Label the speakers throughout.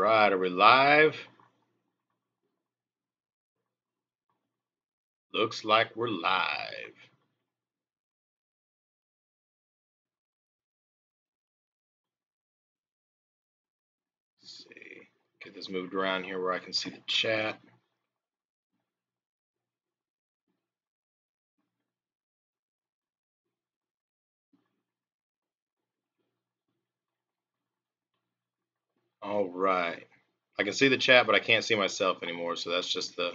Speaker 1: right, are we live? Looks like we're live. Let's see. Get this moved around here where I can see the chat. All right. I can see the chat, but I can't see myself anymore, so that's just the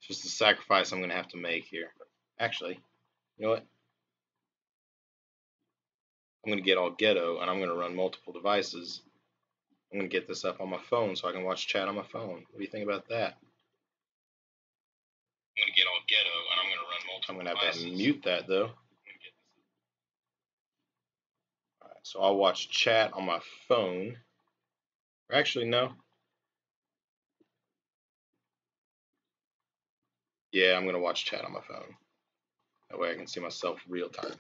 Speaker 1: sacrifice I'm going to have to make here. Actually, you know what? I'm going to get all ghetto, and I'm going to run multiple devices. I'm going to get this up on my phone so I can watch chat on my phone. What do you think about that? I'm going to get all ghetto, and I'm going to run multiple devices. I'm going to have to mute that, though. All right, so I'll watch chat on my phone. Or actually, no. Yeah, I'm going to watch chat on my phone. That way I can see myself real time.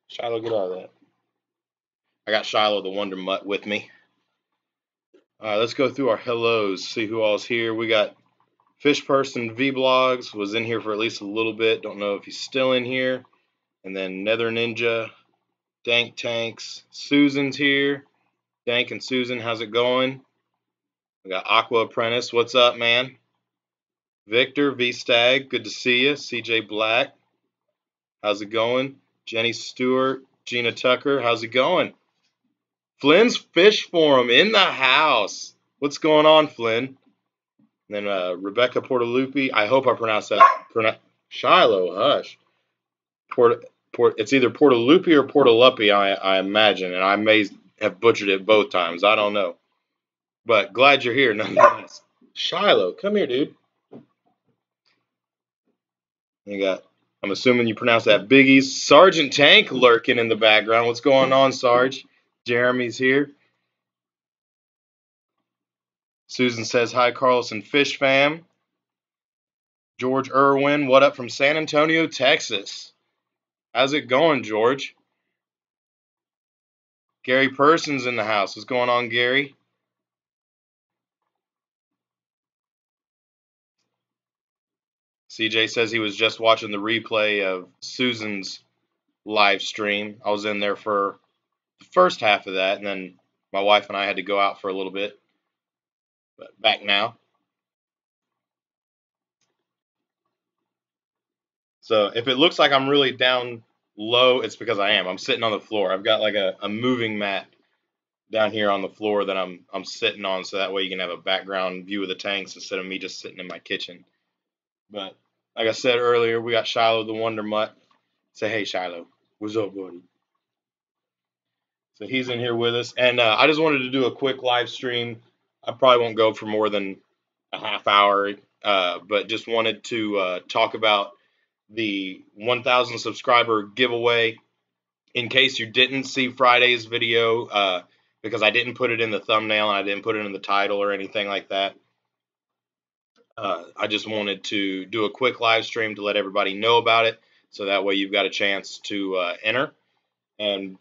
Speaker 1: Shiloh, get out of that. I got Shiloh the Wonder Mutt with me. Let's go through our hellos, see who all's here. We got Fish Person V-Blogs, was in here for at least a little bit. Don't know if he's still in here. And then Nether Ninja, Dank Tanks, Susan's here. Dank and Susan, how's it going? We got Aqua Apprentice, what's up, man? Victor, V-Stag, good to see you. CJ Black, how's it going? Jenny Stewart, Gina Tucker, how's it going? Flynn's Fish Forum in the house. What's going on, Flynn? And then Rebecca Portalupi. I hope I pronounced that. Shiloh, hush. It's either Portalupi or Portalupi, I imagine, and I may have butchered it both times. I don't know. But glad you're here nonetheless. Shiloh, come here, dude. I'm assuming you pronounce that Biggie's. Sergeant Tank lurking in the background. What's going on, Sarge? Jeremy's here. Susan says, hi, Carlson Fish Fam. George Irwin, what up from San Antonio, Texas? How's it going, George? Gary Person's in the house. What's going on, Gary? CJ says he was just watching the replay of Susan's live stream. I was in there for the first half of that, and then my wife and I had to go out for a little bit. But back now. So if it looks like I'm really down low, it's because I am. I'm sitting on the floor. I've got like a moving mat down here on the floor that I'm sitting on, so that way you can have a background view of the tanks instead of me just sitting in my kitchen. But like I said earlier, we got Shiloh the Wonder Mutt. Say, hey, Shiloh. What's up, buddy? So he's in here with us. And I just wanted to do a quick live stream. I probably won't go for more than a half hour, but just wanted to talk about the 1,000 subscriber giveaway. In case you didn't see Friday's video, because I didn't put it in the thumbnail and I didn't put it in the title or anything like that. I just wanted to do a quick live stream to let everybody know about it, so that way you've got a chance to enter. And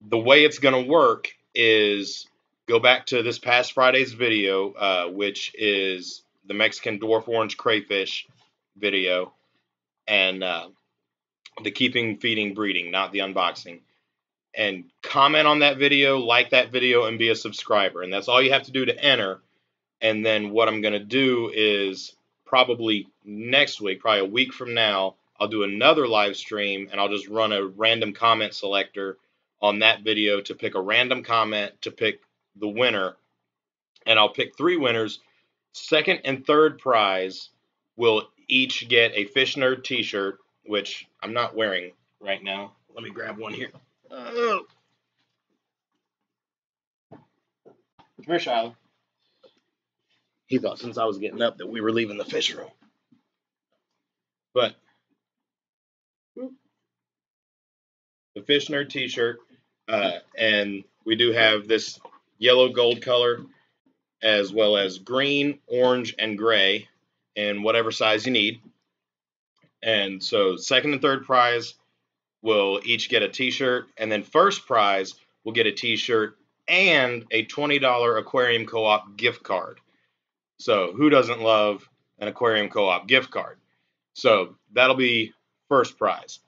Speaker 1: the way it's going to work is go back to this past Friday's video, which is the Mexican dwarf orange crayfish video, and the keeping, feeding, breeding, not the unboxing. And comment on that video, like that video, and be a subscriber. And that's all you have to do to enter. And then what I'm going to do is probably next week, probably a week from now, I'll do another live stream and I'll just run a random comment selector on that video to pick a random comment to pick the winner. And I'll pick 3 winners. Second and third prize will each get a Fish Nerd t-shirt, which I'm not wearing right now. Let me grab one here. Come here, Shiloh. He thought since I was getting up that we were leaving the fish room. But the Fish Nerd t-shirt, and we do have this yellow gold color, as well as green, orange, and gray, in whatever size you need. And so second and third prize will each get a t-shirt, and then first prize will get a t-shirt and a $20 Aquarium Co-op gift card. So who doesn't love an Aquarium Co-op gift card? So that'll be first prize.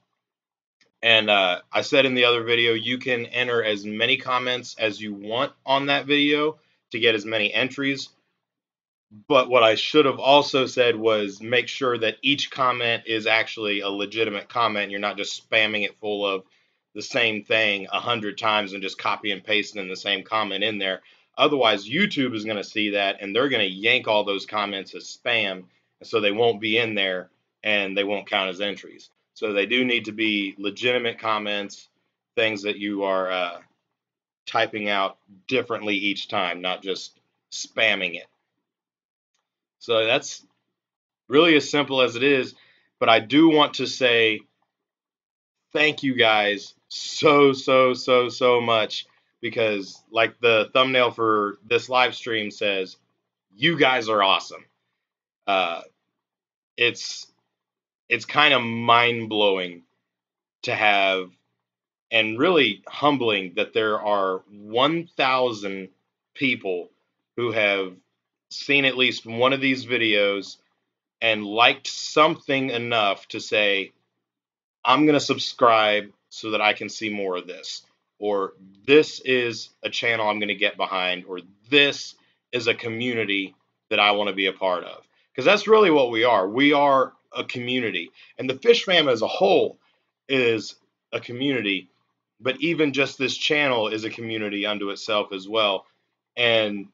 Speaker 1: And I said in the other video, you can enter as many comments as you want on that video to get as many entries. But what I should have also said was make sure that each comment is actually a legitimate comment. You're not just spamming it full of the same thing 100 times and just copy and pasting the same comment in there. Otherwise, YouTube is going to see that and they're going to yank all those comments as spam. And so they won't be in there and they won't count as entries. So they do need to be legitimate comments, things that you are typing out differently each time, not just spamming it. So that's really as simple as it is. But I do want to say thank you guys so much, because like the thumbnail for this live stream says, you guys are awesome. Uh, it's kind of mind blowing to have, and really humbling that there are 1,000 people who have seen at least one of these videos and liked something enough to say, I'm going to subscribe so that I can see more of this. Or this is a channel I'm going to get behind. Or this is a community that I want to be a part of. Because that's really what we are. We are a community. And the Fish Fam as a whole is a community. But even just this channel is a community unto itself as well. And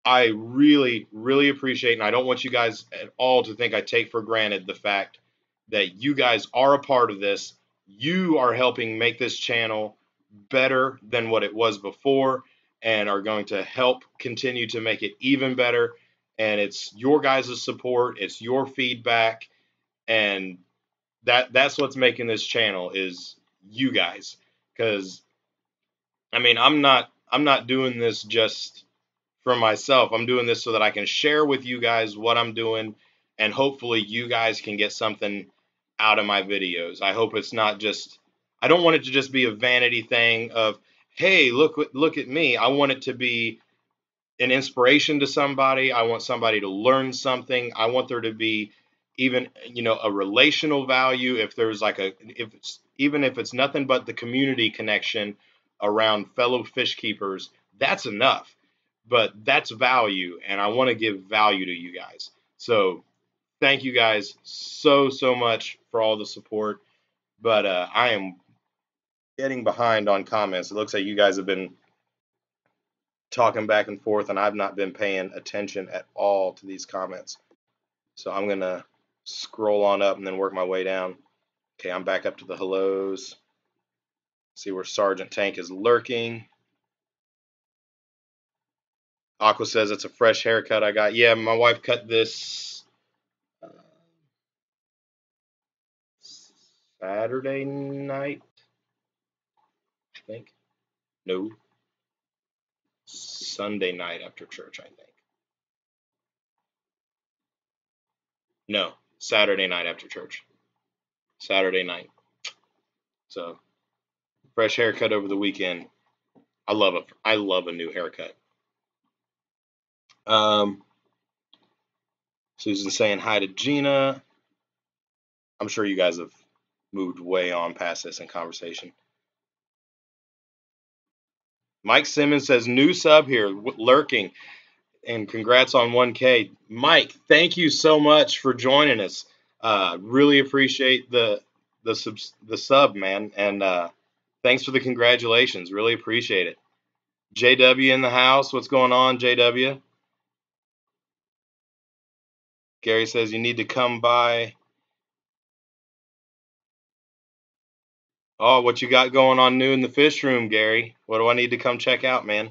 Speaker 1: I really appreciate, and I don't want you guys at all to think I take for granted the fact that you guys are a part of this. You are helping make this channel better than what it was before and are going to help continue to make it even better. And it's your guys' support, it's your feedback, and that's what's making this channel is you guys. Because I mean, I'm not doing this just for myself. I'm doing this so that I can share with you guys what I'm doing, and hopefully you guys can get something out of my videos. I hope it's not just, I don't want it to just be a vanity thing of, hey, look at me. I want it to be an inspiration to somebody. I want somebody to learn something. I want there to be even, a relational value. If there's like even if it's nothing but the community connection around fellow fish keepers, that's enough. But that's value, and I want to give value to you guys. So thank you guys so much for all the support. But I am getting behind on comments. It looks like you guys have been talking back and forth, and I've not been paying attention at all to these comments. So I'm going to scroll on up and then work my way down. Okay, I'm back up to the hellos. See where Sergeant Tank is lurking. Aqua says it's a fresh haircut I got. Yeah, my wife cut this Saturday night, I think. No. Sunday night after church, I think. No, Saturday night after church. Saturday night. So, fresh haircut over the weekend. I love a new haircut. Susan saying hi to Gina. I'm sure you guys have moved way on past this in conversation. Mike Simmons says new sub here, lurking, and congrats on 1K. Mike, thank you so much for joining us. Really appreciate the sub, man, and thanks for the congratulations. Really appreciate it. JW in the house. What's going on, JW? Gary says you need to come by. Oh, what you got going on new in the fish room, Gary? What do I need to come check out, man?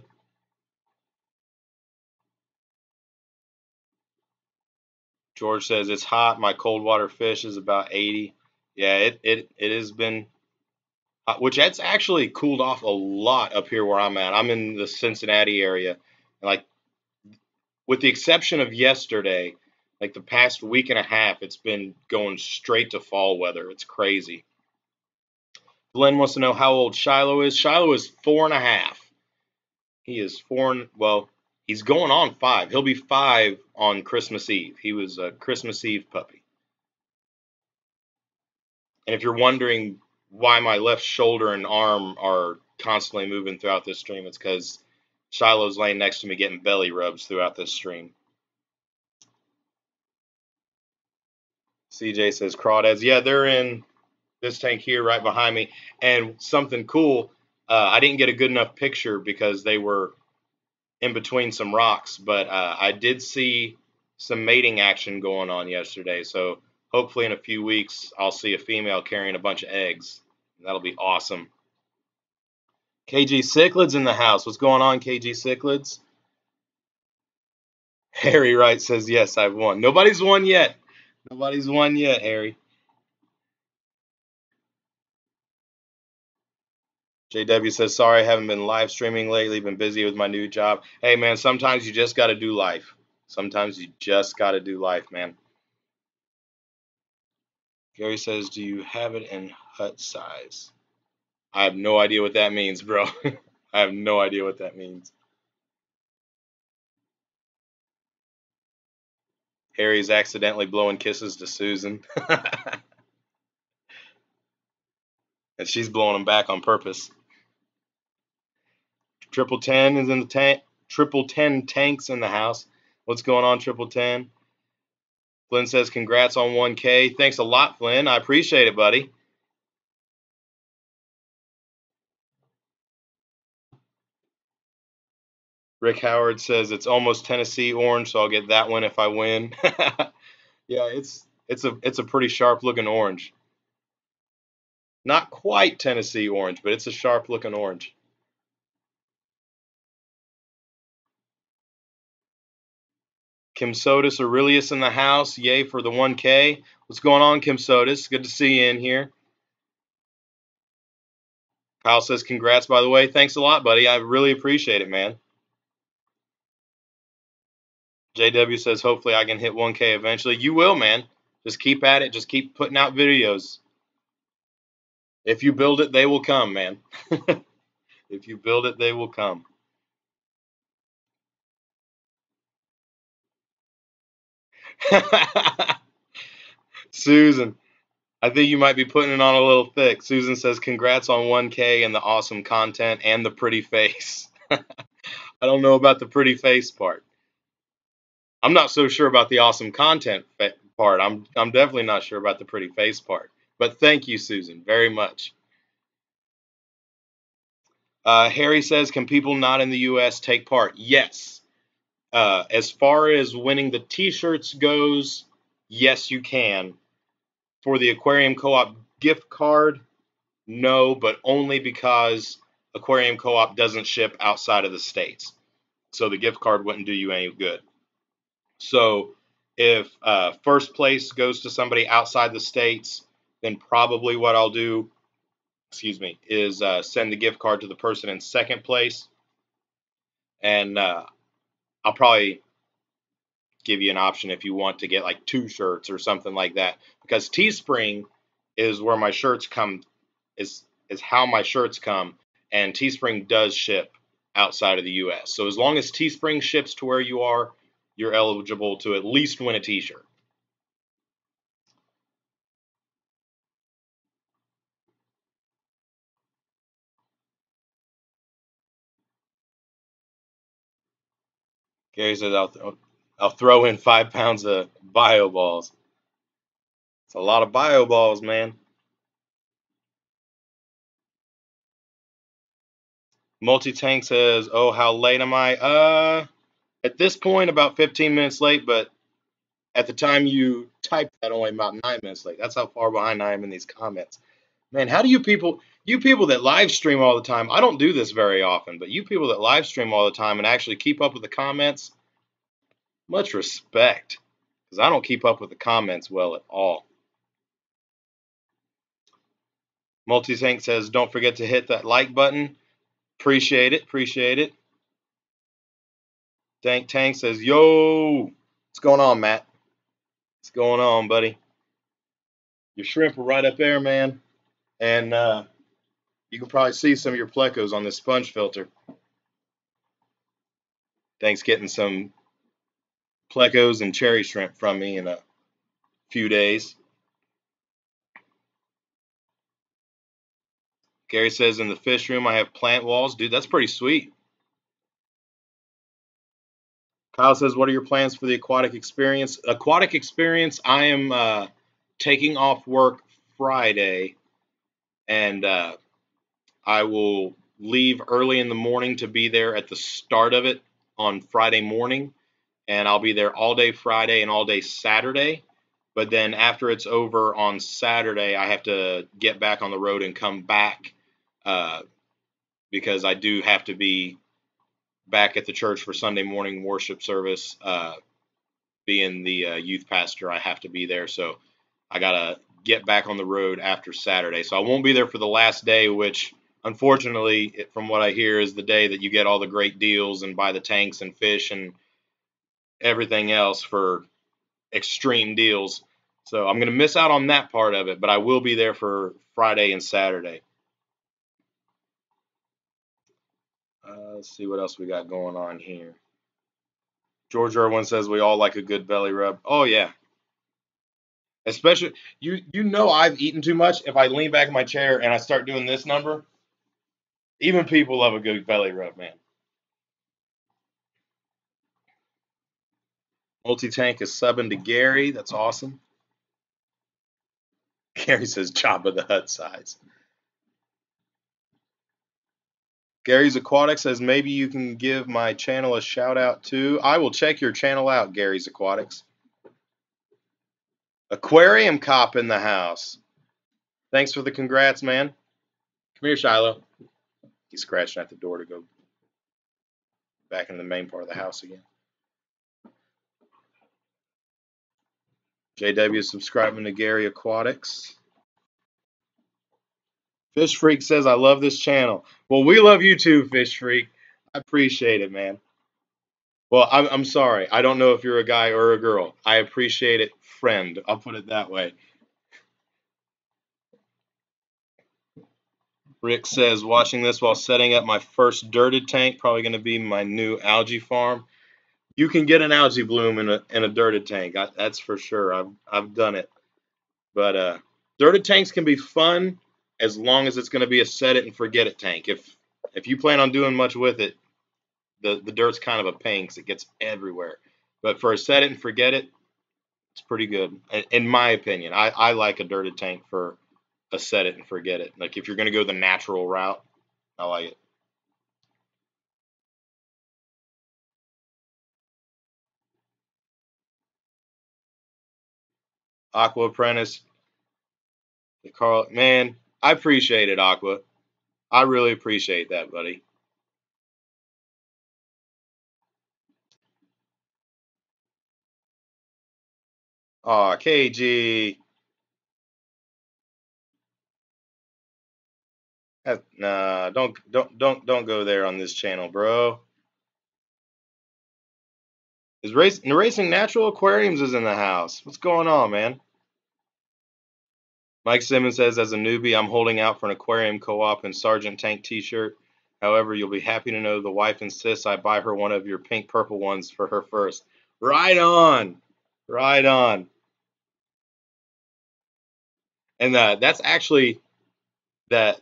Speaker 1: George says it's hot. My cold water fish is about 80. Yeah, it has been hot, which it's actually cooled off a lot up here where I'm at. I'm in the Cincinnati area. And like, with the exception of yesterday, like the past week and a half, it's been going straight to fall weather. It's crazy. Glenn wants to know how old Shiloh is. Shiloh is 4.5. He is well, he's going on 5. He'll be 5 on Christmas Eve. He was a Christmas Eve puppy. And if you're wondering why my left shoulder and arm are constantly moving throughout this stream, it's because Shiloh's laying next to me getting belly rubs throughout this stream. CJ says crawdads. Yeah, they're in this tank here right behind me. And something cool, I didn't get a good enough picture because they were in between some rocks, but I did see some mating action going on yesterday. So hopefully in a few weeks, I'll see a female carrying a bunch of eggs. That'll be awesome. KG Cichlids in the house. What's going on, KG Cichlids? Harry Wright says, yes, I've won. Nobody's won yet. Nobody's won yet, Harry. JW says, sorry, I haven't been live streaming lately. Been busy with my new job. Hey, man, sometimes you just got to do life. Sometimes you just got to do life, man. Gary says, do you have it in hut size? I have no idea what that means, bro. I have no idea what that means. Harry's accidentally blowing kisses to Susan. And she's blowing them back on purpose. Triple 10 is in the tank. Triple 10 tanks in the house. What's going on, Triple 10? Flynn says, congrats on 1K. Thanks a lot, Flynn. I appreciate it, buddy. Rick Howard says it's almost Tennessee orange, so I'll get that one if I win. Yeah, it's a pretty sharp looking orange. Not quite Tennessee orange, but it's a sharp looking orange. Kim Sodas Aurelius in the house. Yay for the 1K. What's going on, Kim Sodas? Good to see you in here. Kyle says congrats, by the way. Thanks a lot, buddy. I really appreciate it, man. JW says hopefully I can hit 1K eventually. You will, man. Just keep at it. Just keep putting out videos. If you build it, they will come, man. If you build it, they will come. Susan, I think you might be putting it on a little thick. Susan says congrats on 1K and the awesome content and the pretty face. I don't know about the pretty face part. I'm not so sure about the awesome content part. I'm definitely not sure about the pretty face part. But thank you, Susan, very much. Harry says, can people not in the U.S. take part? Yes. As far as winning the T-shirts goes, yes, you can. For the Aquarium Co-op gift card, no, but only because Aquarium Co-op doesn't ship outside of the States. So the gift card wouldn't do you any good. So if first place goes to somebody outside the States, then probably what I'll do, is send the gift card to the person in second place. And I'll probably give you an option if you want to get like 2 shirts or something like that. Because Teespring is where my shirts come, is how my shirts come. And Teespring does ship outside of the U.S. So as long as Teespring ships to where you are, you're eligible to at least win a T-shirt. Gary says, I'll throw in 5 pounds of bio balls. It's a lot of bio balls, man. Multi-Tank says, oh, how late am I? At this point, about 15 minutes late, but at the time you typed that, only about 9 minutes late. That's how far behind I am in these comments. Man, how do you people that live stream all the time, I don't do this very often, but you people that live stream all the time and actually keep up with the comments, much respect, because I don't keep up with the comments well at all. Multitank says, don't forget to hit that like button. Appreciate it, appreciate it. Dank Tank says, yo, what's going on, Matt? What's going on, buddy? Your shrimp are right up there, man. And You can probably see some of your plecos on this sponge filter. Thanks getting some plecos and cherry shrimp from me in a few days. Gary says in the fish room I have plant walls. Dude, that's pretty sweet. Kyle says, what are your plans for the aquatic experience? Aquatic experience, I am taking off work Friday, and I will leave early in the morning to be there at the start of it on Friday morning, and I'll be there all day Friday and all day Saturday. But then after it's over on Saturday, I have to get back on the road and come back because I do have to be back at the church for Sunday morning worship service. Being the youth pastor, I have to be there. So I got to get back on the road after Saturday. So I won't be there for the last day, which unfortunately, from what I hear, is the day that you get all the great deals and buy the tanks and fish and everything else for extreme deals. So I'm going to miss out on that part of it, but I will be there for Friday and Saturday. Let's see what else we got going on here. George Irwin says we all like a good belly rub. Oh yeah. Especially you know I've eaten too much. If I lean back in my chair and I start doing this number, even people love a good belly rub, man. Multi-tank is subbing to Gary. That's awesome. Gary says Jabba the Hutt size. Gary's Aquatic says maybe you can give my channel a shout out too. I will check your channel out, Gary's Aquatics. Aquarium cop in the house. Thanks for the congrats, man. Come here, Shiloh. He's scratching at the door to go back in the main part of the house again. JW is subscribing to Gary Aquatics. Fish Freak says, I love this channel. Well, we love you too, Fish Freak. I appreciate it, man. Well, I'm sorry. I don't know if you're a guy or a girl. I appreciate it, friend. I'll put it that way. Rick says, watching this while setting up my first dirted tank, probably going to be my new algae farm. You can get an algae bloom in a dirted tank. That's for sure. I've done it. But dirted tanks can be fun as long as it's going to be a set it and forget it tank. If you plan on doing much with it, the dirt's kind of a pain because it gets everywhere. But for a set it and forget it, it's pretty good. In my opinion, I like a dirted tank for a set it and forget it. Like if you're going to go the natural route, I like it. Aqua Apprentice, Carl, man, I appreciate it, Aqua. I really appreciate that, buddy. Aw, KG. Nah, don't go there on this channel, bro. Racing Natural Aquariums is in the house. What's going on, man? Mike Simmons says, as a newbie, I'm holding out for an aquarium co-op and Sergeant Tank t-shirt. However, you'll be happy to know the wife insists I buy her one of your pink purple ones for her first. Right on. Right on. And that's actually that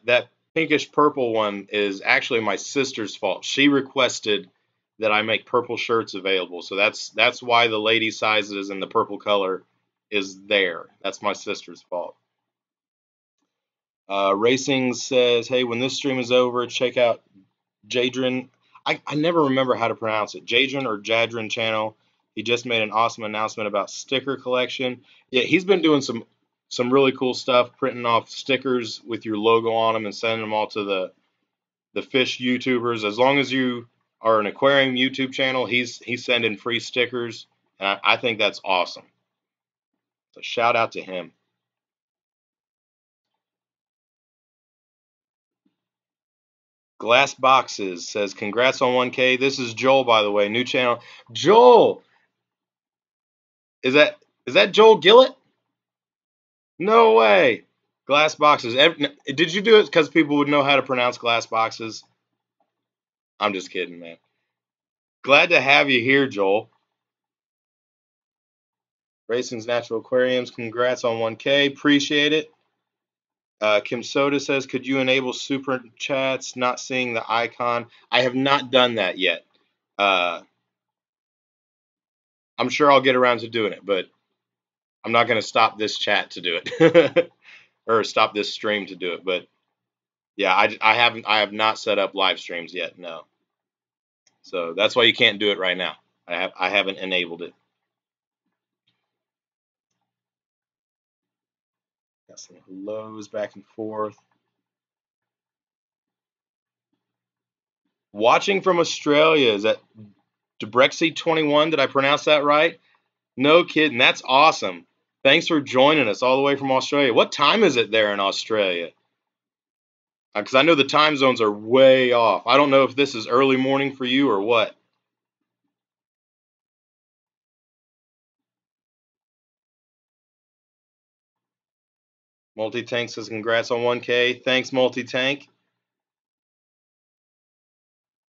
Speaker 1: pinkish purple one is actually my sister's fault. She requested that I make purple shirts available. So that's why the lady sizes and the purple color is there. That's my sister's fault. Racing says, hey, when this stream is over, check out Jadrin. I never remember how to pronounce it. Jadrin or Jadrin channel. He just made an awesome announcement about sticker collection. Yeah, he's been doing some really cool stuff, printing off stickers with your logo on them and sending them all to the fish YouTubers. As long as you are an aquarium YouTube channel, he's sending free stickers, and I think that's awesome. So shout out to him. Glass Boxes says, congrats on 1K. This is Joel, by the way, new channel. Joel, is that Joel Gillett? No way. Glass boxes. Did you do it because people would know how to pronounce glass boxes? I'm just kidding, man. Glad to have you here, Joel. Racing's Natural Aquariums. Congrats on 1K. Appreciate it. Kim Soda says, could you enable super chats? Not seeing the icon. I have not done that yet. I'm sure I'll get around to doing it, but I'm not going to stop this chat to do it or stop this stream to do it. But yeah, I have not set up live streams yet. No. So that's why you can't do it right now. I haven't enabled it. Got some hellos back and forth. Watching from Australia, is that Debrexy21? Did I pronounce that right? No kidding. That's awesome. Thanks for joining us all the way from Australia. What time is it there in Australia? Because I know the time zones are way off. I don't know if this is early morning for you or what. Multi-Tank says congrats on 1K. Thanks, Multi-Tank.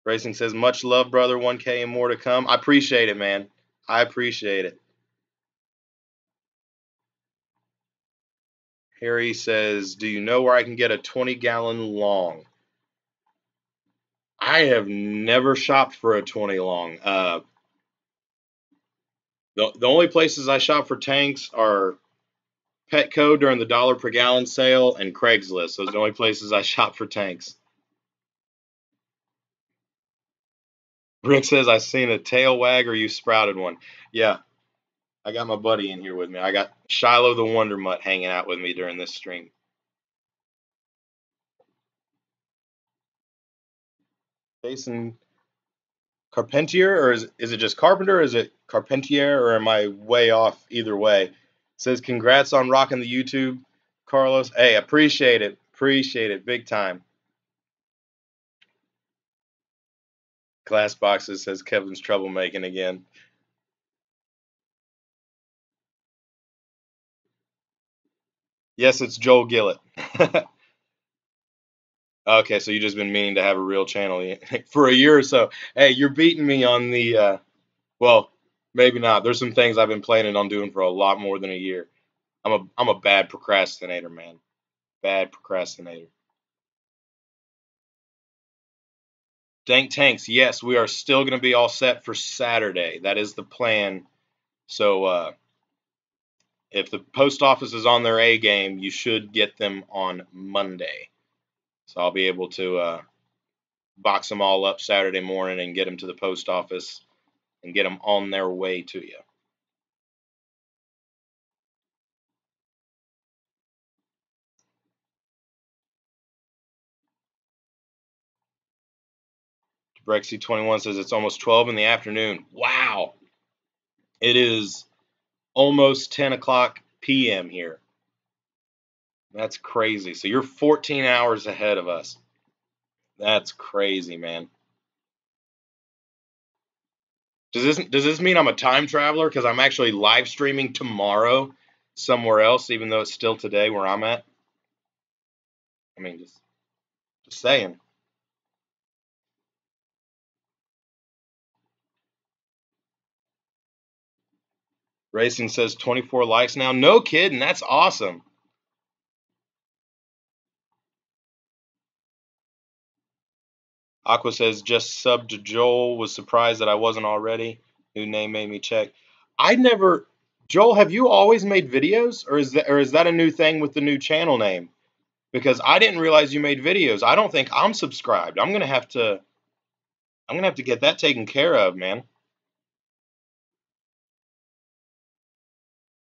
Speaker 1: Racing says much love, brother. 1K and more to come. I appreciate it, man. I appreciate it. Harry says, do you know where I can get a 20-gallon long? I have never shopped for a 20 long. The only places I shop for tanks are Petco during the dollar per gallon sale and Craigslist. Those are the only places I shop for tanks. Rick says, I seen a tail wag or you sprouted one. Yeah, I got my buddy in here with me. I got Shiloh the Wonder Mutt hanging out with me during this stream. Jason Carpentier, or is it just Carpenter, or is it Carpentier, or am I way off either way? Says, congrats on rocking the YouTube, Carlos. Hey, appreciate it. Appreciate it. Big time. Glass boxes, says Kevin's troublemaking again. Yes, it's Joel Gillett. Okay, so you've just been meaning to have a real channel for a year or so. Hey, you're beating me on the, well, maybe not. There's some things I've been planning on doing for a lot more than a year. I'm a bad procrastinator, man. Bad procrastinator. Dank Tanks, yes, we are still going to be all set for Saturday. That is the plan. So if the post office is on their A game, you should get them on Monday. So I'll be able to box them all up Saturday morning and get them to the post office and get them on their way to you. Brexy21 says it's almost 12 in the afternoon. Wow. It is almost 10 o'clock p.m. here. That's crazy. So you're 14 hours ahead of us. That's crazy, man. Does this mean I'm a time traveler because I'm actually live streaming tomorrow somewhere else, even though it's still today where I'm at? I mean, just saying. Racing says 24 likes now. No kidding. That's awesome. Aqua says just subbed to Joel. Was surprised that I wasn't already. New name made me check. I never. Joel, have you always made videos, or is that a new thing with the new channel name? Because I didn't realize you made videos. I don't think I'm subscribed. I'm gonna have to get that taken care of, man.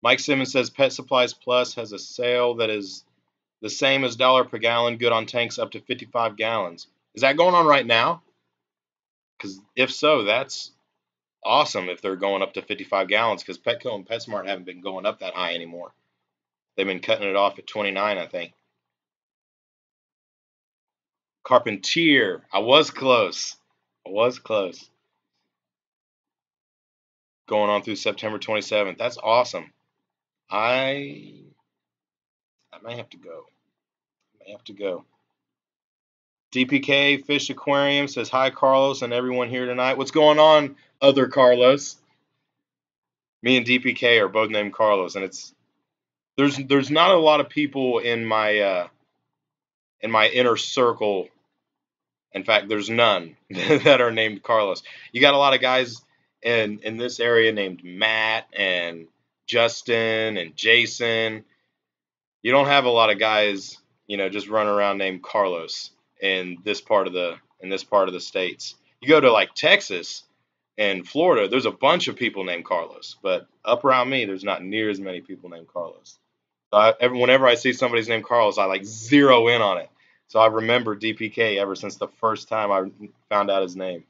Speaker 1: Mike Simmons says Pet Supplies Plus has a sale that is the same as dollar per gallon, good on tanks up to 55 gallons. Is that going on right now? Because if so, that's awesome if they're going up to 55 gallons, because Petco and PetSmart haven't been going up that high anymore. They've been cutting it off at 29, I think. Carpentier. I was close. Going on through September 27th. That's awesome. I might have to go. I have to go. DPK Fish Aquarium says hi, Carlos, and everyone here tonight. What's going on, other Carlos? Me and DPK are both named Carlos, and there's not a lot of people in my inner circle. In fact, there's none that are named Carlos. You got a lot of guys in this area named Matt and Justin and Jason. You don't have a lot of guys, just running around named Carlos in this part of the states. You go to like Texas and Florida, there's a bunch of people named Carlos, but up around me, there's not near as many people named Carlos. So whenever I see somebody's named Carlos, I like zero in on it. So I've remembered DPK ever since the first time I found out his name.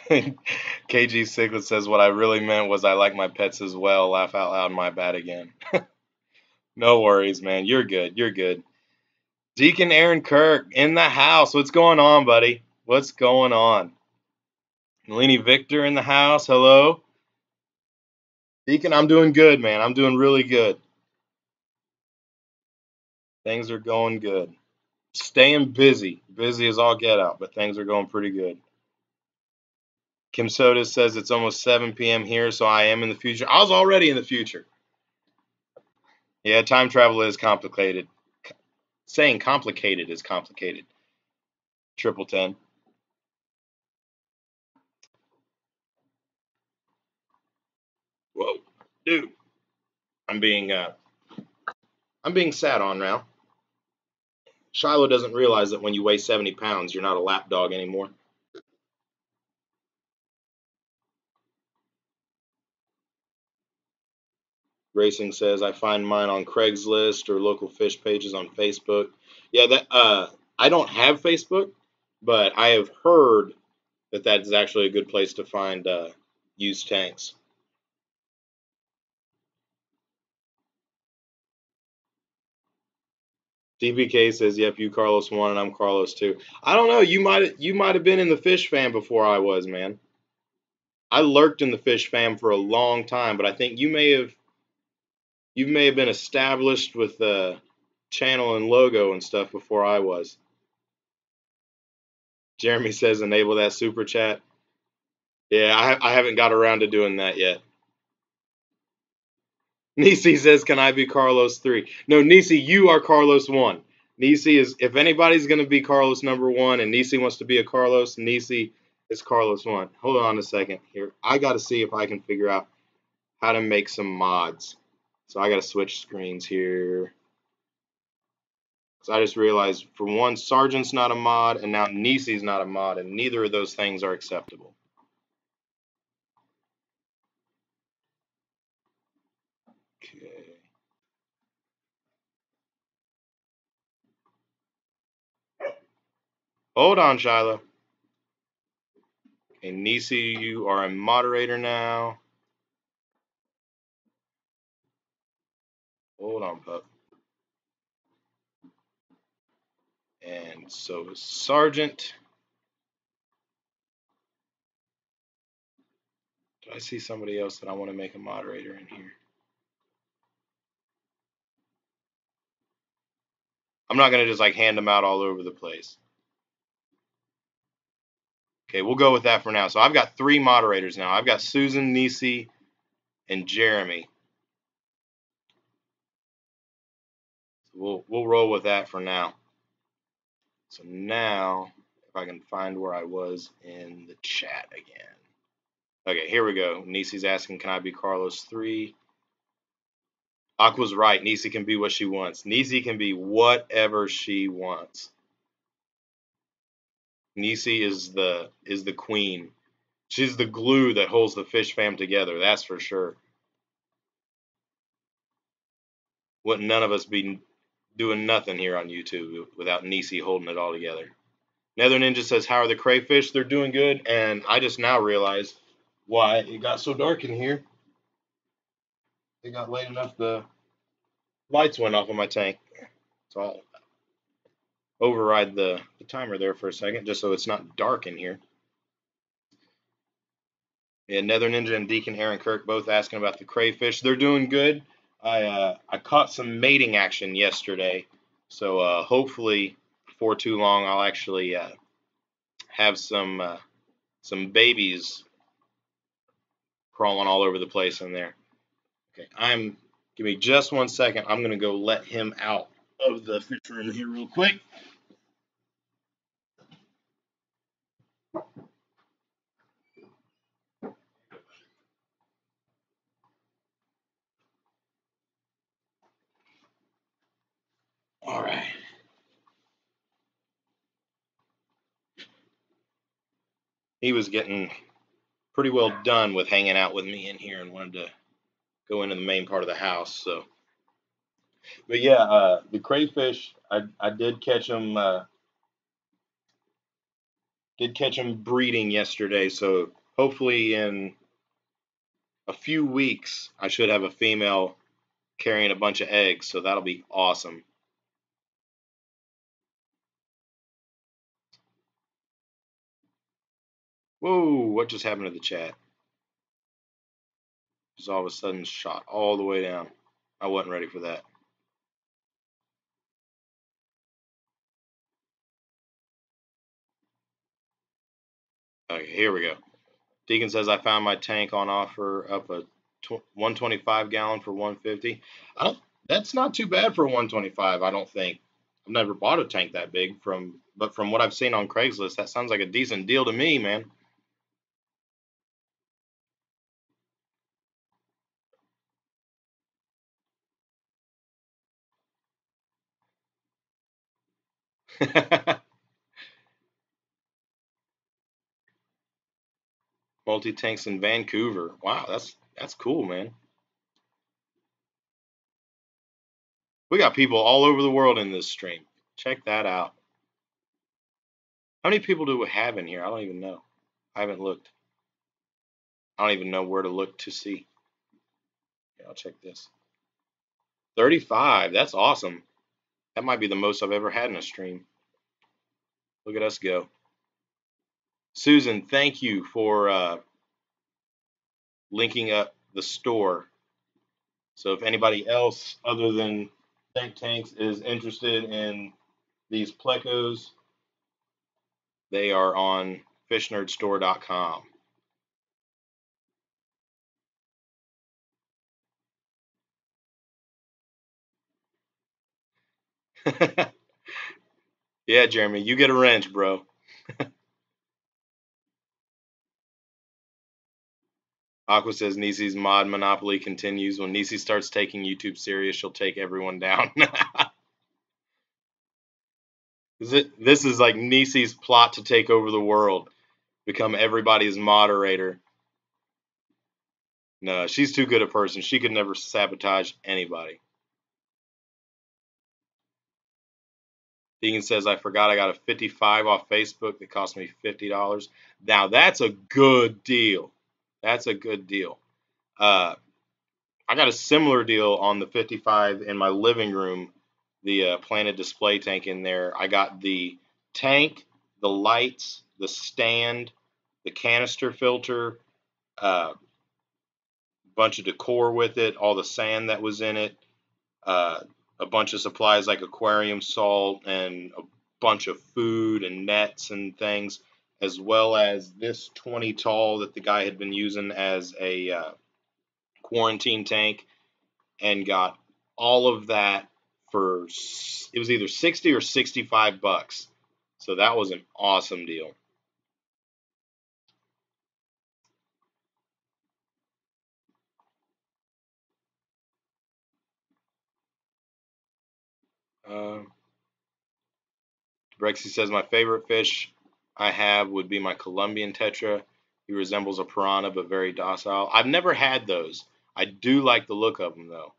Speaker 1: KG Siglet says, what I really meant was I like my pets as well. Laugh out loud, my bad again. No worries, man. You're good. You're good. Deacon Aaron Kirk in the house. What's going on, buddy? What's going on? Nalini Victor in the house. Hello. Deacon, I'm doing good, man. I'm doing really good. Things are going good. Staying busy. Busy as all get out, but things are going pretty good. Kim Soda says it's almost 7 p.m. here, so I am in the future. I was already in the future. Yeah, time travel is complicated. Saying complicated is complicated. 1010. Whoa, dude. I'm being sat on now. Shiloh doesn't realize that when you weigh 70 pounds, you're not a lap dog anymore. Racing says I find mine on Craigslist or local fish pages on Facebook. Yeah, that I don't have Facebook, but I have heard that that is actually a good place to find used tanks. DBK says, "Yep, you Carlos 1 and I'm Carlos 2." I don't know. You might have been in the fish fam before I was, man. I lurked in the fish fam for a long time, but I think you may have been established with the channel and logo and stuff before I was. Jeremy says, "Enable that super chat." Yeah, I haven't got around to doing that yet. Nisi says, "Can I be Carlos 3?" No, Nisi, you are Carlos 1. Nisi is, if anybody's going to be Carlos number 1 and Nisi wants to be a Carlos, Nisi is Carlos 1. Hold on a second here. I got to see if I can figure out how to make some mods. So I got to switch screens here. So I just realized, for one, Sergeant's not a mod, and now Nisi's not a mod, and neither of those things are acceptable. Okay. Hold on, Shiloh. Okay, Nisi, you are a moderator now. Hold on, pup. And so is Sergeant. Do I see somebody else that I want to make a moderator in here? I'm not going to just like hand them out all over the place. Okay, we'll go with that for now. So I've got 3 moderators now. I've got Susan, Nisi, and Jeremy. So we'll roll with that for now. So now, if I can find where I was in the chat again. Okay, here we go. Nisi's asking, can I be Carlos 3? Aqua's right. Nisi can be what she wants. Nisi can be whatever she wants. Nisi is the queen. She's the glue that holds the fish fam together. That's for sure. Wouldn't none of us be doing nothing here on YouTube without Nisi holding it all together. Nether Ninja says, how are the crayfish? They're doing good. And I just now realized why it got so dark in here. It got late enough the lights went off in my tank. So override the timer there for a second, just so it's not dark in here. Yeah, Nether Ninja and Deacon Aaron Kirk both asking about the crayfish. They're doing good. I caught some mating action yesterday, so hopefully before too long I'll actually have some babies crawling all over the place in there. Okay, give me just 1 second. I'm gonna go let him out of the fish room here real quick. All right. He was getting pretty well done with hanging out with me in here and wanted to go into the main part of the house. So, but yeah, the crayfish, I did catch them breeding yesterday. So hopefully in a few weeks I should have a female carrying a bunch of eggs. So that'll be awesome. Whoa! What just happened to the chat? Just all of a sudden shot all the way down. I wasn't ready for that. Okay, here we go. Deacon says I found my tank on offer up a 125 gallon for 150. That's not too bad for a 125. I don't think. I've never bought a tank that big but from what I've seen on Craigslist, that sounds like a decent deal to me, man. Multi tanks in Vancouver. Wow, that's cool, man. We got people all over the world in this stream. Check that out. How many people do we have in here? I don't even know. I haven't looked. I don't even know where to look to see. Yeah, I'll check this. 35. That's awesome. That might be the most I've ever had in a stream. Look at us go. Susan, thank you for linking up the store. So if anybody else other than Think Tanks is interested in these plecos, they are on fishnerdstore.com. Yeah, Jeremy, you get a wrench, bro. Aqua says Nisi's mod monopoly continues. When Nisi starts taking YouTube serious, she'll take everyone down. This is like Nisi's plot to take over the world, become everybody's moderator. No, she's too good a person. She could never sabotage anybody. Deegan says, I forgot I got a 55 off Facebook that cost me $50. Now, that's a good deal. That's a good deal. I got a similar deal on the 55 in my living room, the planted display tank in there. I got the tank, the lights, the stand, the canister filter, a bunch of decor with it, all the sand that was in it, a bunch of supplies like aquarium salt and a bunch of food and nets and things, as well as this 20 tall that the guy had been using as a quarantine tank, and got all of that for, it was either 60 or 65 bucks. So that was an awesome deal. Uh, Brexy says my favorite fish I have would be my Colombian tetra. He resembles a piranha but very docile. I've never had those. I do like the look of them though.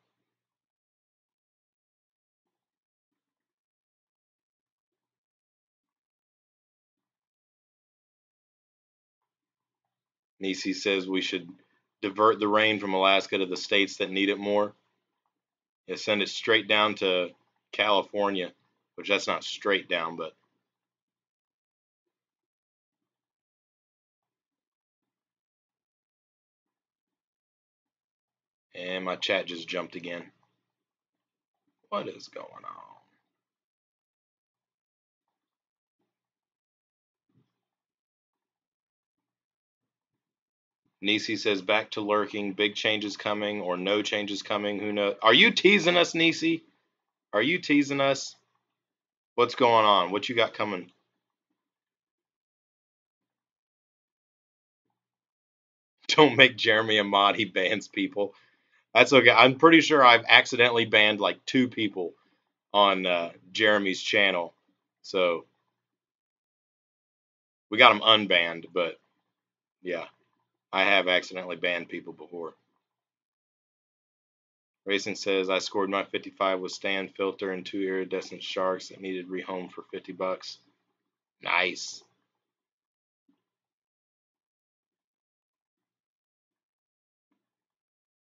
Speaker 1: Nisi says we should divert the rain from Alaska to the states that need it more. Yeah, send it straight down to California which that's not straight down, but. And my chat just jumped again. What is going on? Nisi says back to lurking. Big changes coming or no changes coming. Who knows? Are you teasing us, Nisi? Are you teasing us? What's going on? What you got coming? Don't make Jeremy a mod. He bans people. That's okay. I'm pretty sure I've accidentally banned like 2 people on Jeremy's channel. So we got him unbanned, but yeah, I have accidentally banned people before. Racing says I scored my 55 with stand filter and 2 iridescent sharks that needed rehome for $50. Nice.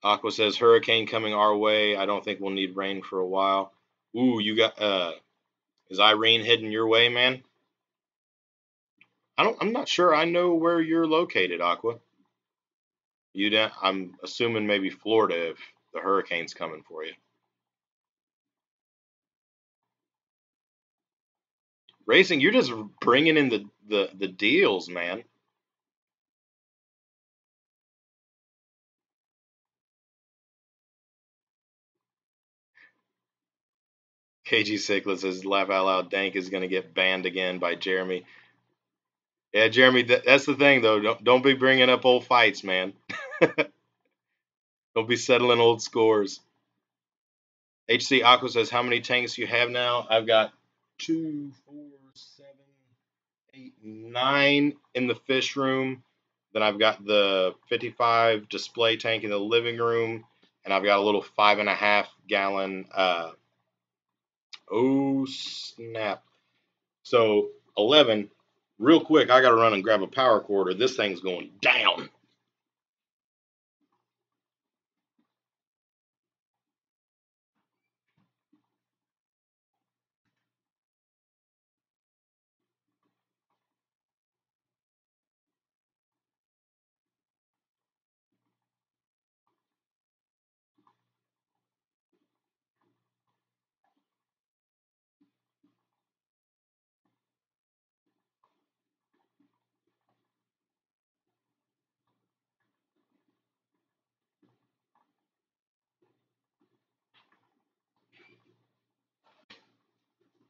Speaker 1: Aqua says hurricane coming our way. I don't think we'll need rain for a while. Ooh, you got is Irene heading your way, man? I'm not sure I know where you're located, Aqua. I'm assuming maybe Florida if the hurricane's coming for you. Racing, you're just bringing in the deals, man. KG Cichlid says laugh out loud. Dank is gonna get banned again by Jeremy. Yeah, Jeremy, that's the thing though. Don't be bringing up old fights, man. Don't be settling old scores. HC Aqua says, how many tanks do you have now? I've got 2, 4, 7, 8, 9 in the fish room. Then I've got the 55 display tank in the living room. And I've got a little 5.5 gallon. Oh, snap. So 11. Real quick, I got to run and grab a power cord or this thing's going down.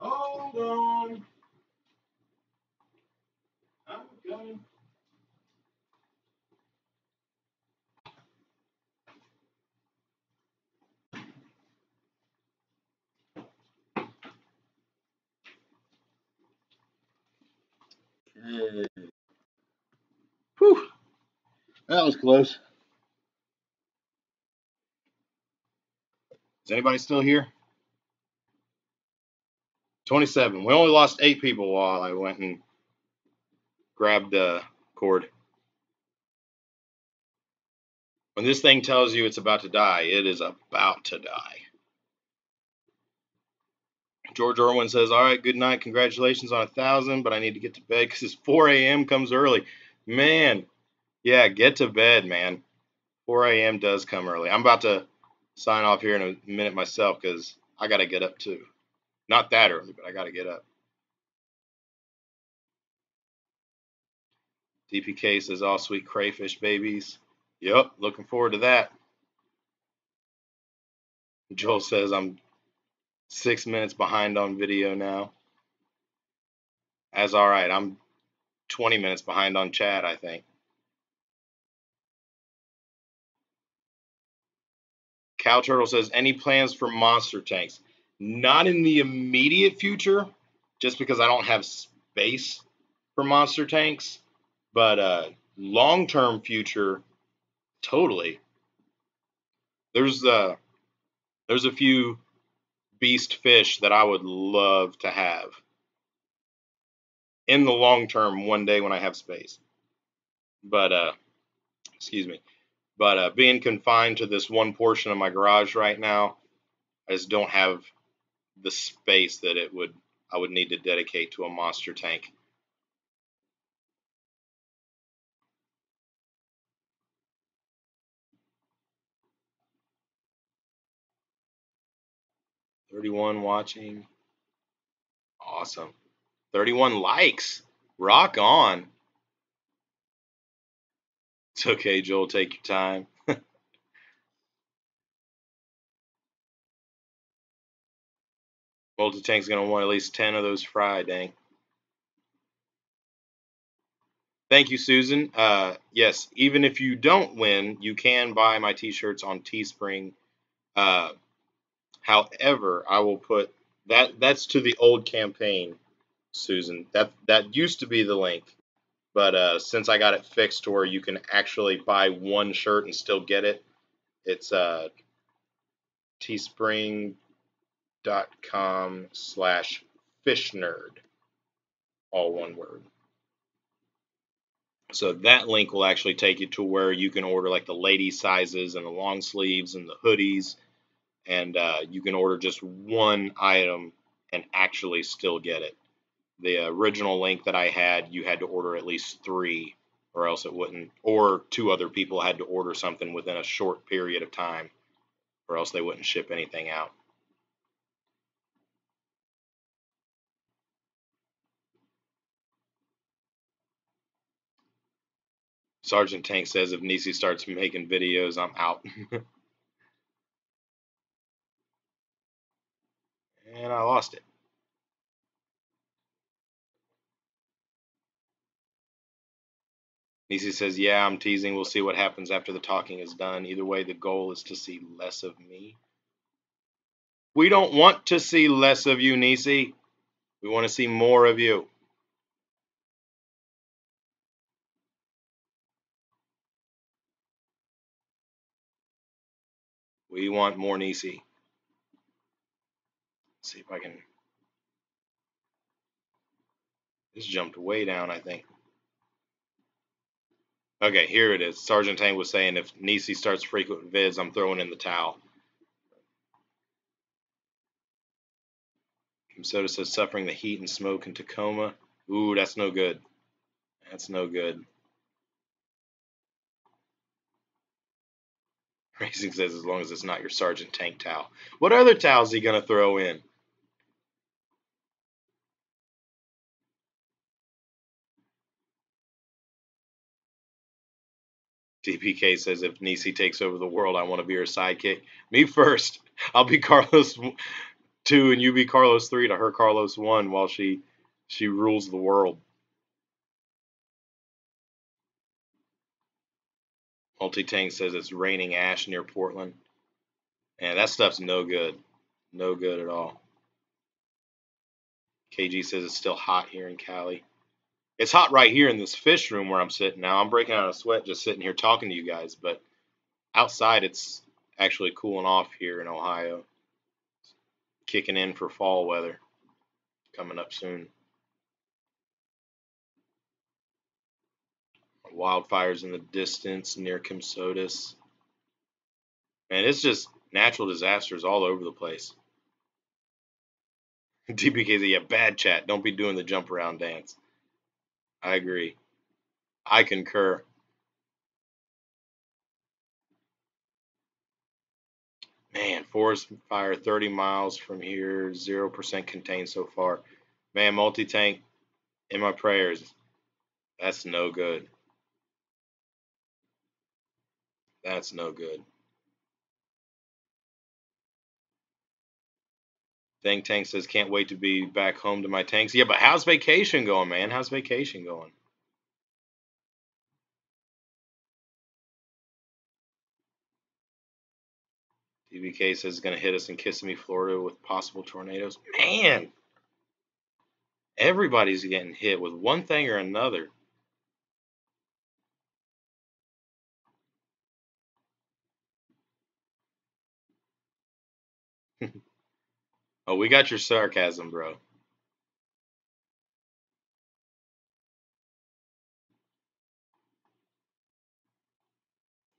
Speaker 1: Hold on. I'm coming. Whew. That was close. Is anybody still here? 27. We only lost 8 people while I went and grabbed the cord. When this thing tells you it's about to die, it is about to die. George Orwin says, all right, good night. Congratulations on 1,000, but I need to get to bed because it's 4 a.m. comes early. Man, yeah, get to bed, man. 4 a.m. does come early. I'm about to sign off here in a minute myself because I got to get up too. Not that early, but I got to get up. DPK says, all sweet crayfish babies. Yep, looking forward to that. Joel says, I'm 6 minutes behind on video now. That's all right. I'm 20 minutes behind on chat, I think. Cow Turtle says, any plans for monster tanks? Not in the immediate future, just because I don't have space for monster tanks. But long-term future, totally. There's a few beast fish that I would love to have in the long term one day when I have space. But excuse me. But being confined to this one portion of my garage right now, I just don't have the space that it would I would need to dedicate to a monster tank. $31 watching. Awesome. 31 likes. Rock on. It's okay, Joel. Take your time. Multi-tank's going to want at least 10 of those fried, dang. Thank you, Susan. Yes, even if you don't win, you can buy my t-shirts on Teespring. However, I will put that's to the old campaign, Susan. That used to be the link. But since I got it fixed to where you can actually buy one shirt and still get it, it's teespring.com/fishnerd, all one word. So that link will actually take you to where you can order like the lady sizes and the long sleeves and the hoodies, and you can order just one item and actually still get it. The original link that I had, you had to order at least 3, or else it wouldn't, or 2 other people had to order something within a short period of time, or else they wouldn't ship anything out. Sergeant Tank says if Nisi starts making videos, I'm out. And I lost it. Nisi says, yeah, I'm teasing. We'll see what happens after the talking is done. Either way, the goal is to see less of me. We don't want to see less of you, Nisi. We want to see more of you. We want more Nisi. Let's see if I can. This jumped way down, I think. Okay, here it is. Sergeant Tank was saying if Nisi starts frequent vids, I'm throwing in the towel. Soda says suffering the heat and smoke in Tacoma. Ooh, that's no good. That's no good. Racing says as long as it's not your Sergeant Tank towel. What other towel is he going to throw in? DPK says if Nisi takes over the world, I want to be her sidekick. Me first. I'll be Carlos 2 and you be Carlos 3 to her Carlos 1 while she rules the world. Multi-Tank says it's raining ash near Portland. And that stuff's no good. No good at all. KG says it's still hot here in Cali. It's hot right here in this fish room where I'm sitting now. I'm breaking out a sweat just sitting here talking to you guys, but outside it's actually cooling off here in Ohio. Kicking in for fall weather coming up soon. Wildfires in the distance near Kimsotis. Man, it's just natural disasters all over the place. DPKZ, yeah, bad chat. Don't be doing the jump around dance. I agree. I concur. Man, forest fire 30 miles from here, 0% contained so far. Man, multi-tank in my prayers. That's no good. That's no good. Think Tank says, can't wait to be back home to my tanks. Yeah, but how's vacation going, man? How's vacation going? DBK says it's going to hit us in Kissimmee, Florida with possible tornadoes. Man, everybody's getting hit with one thing or another. Oh, we got your sarcasm, bro.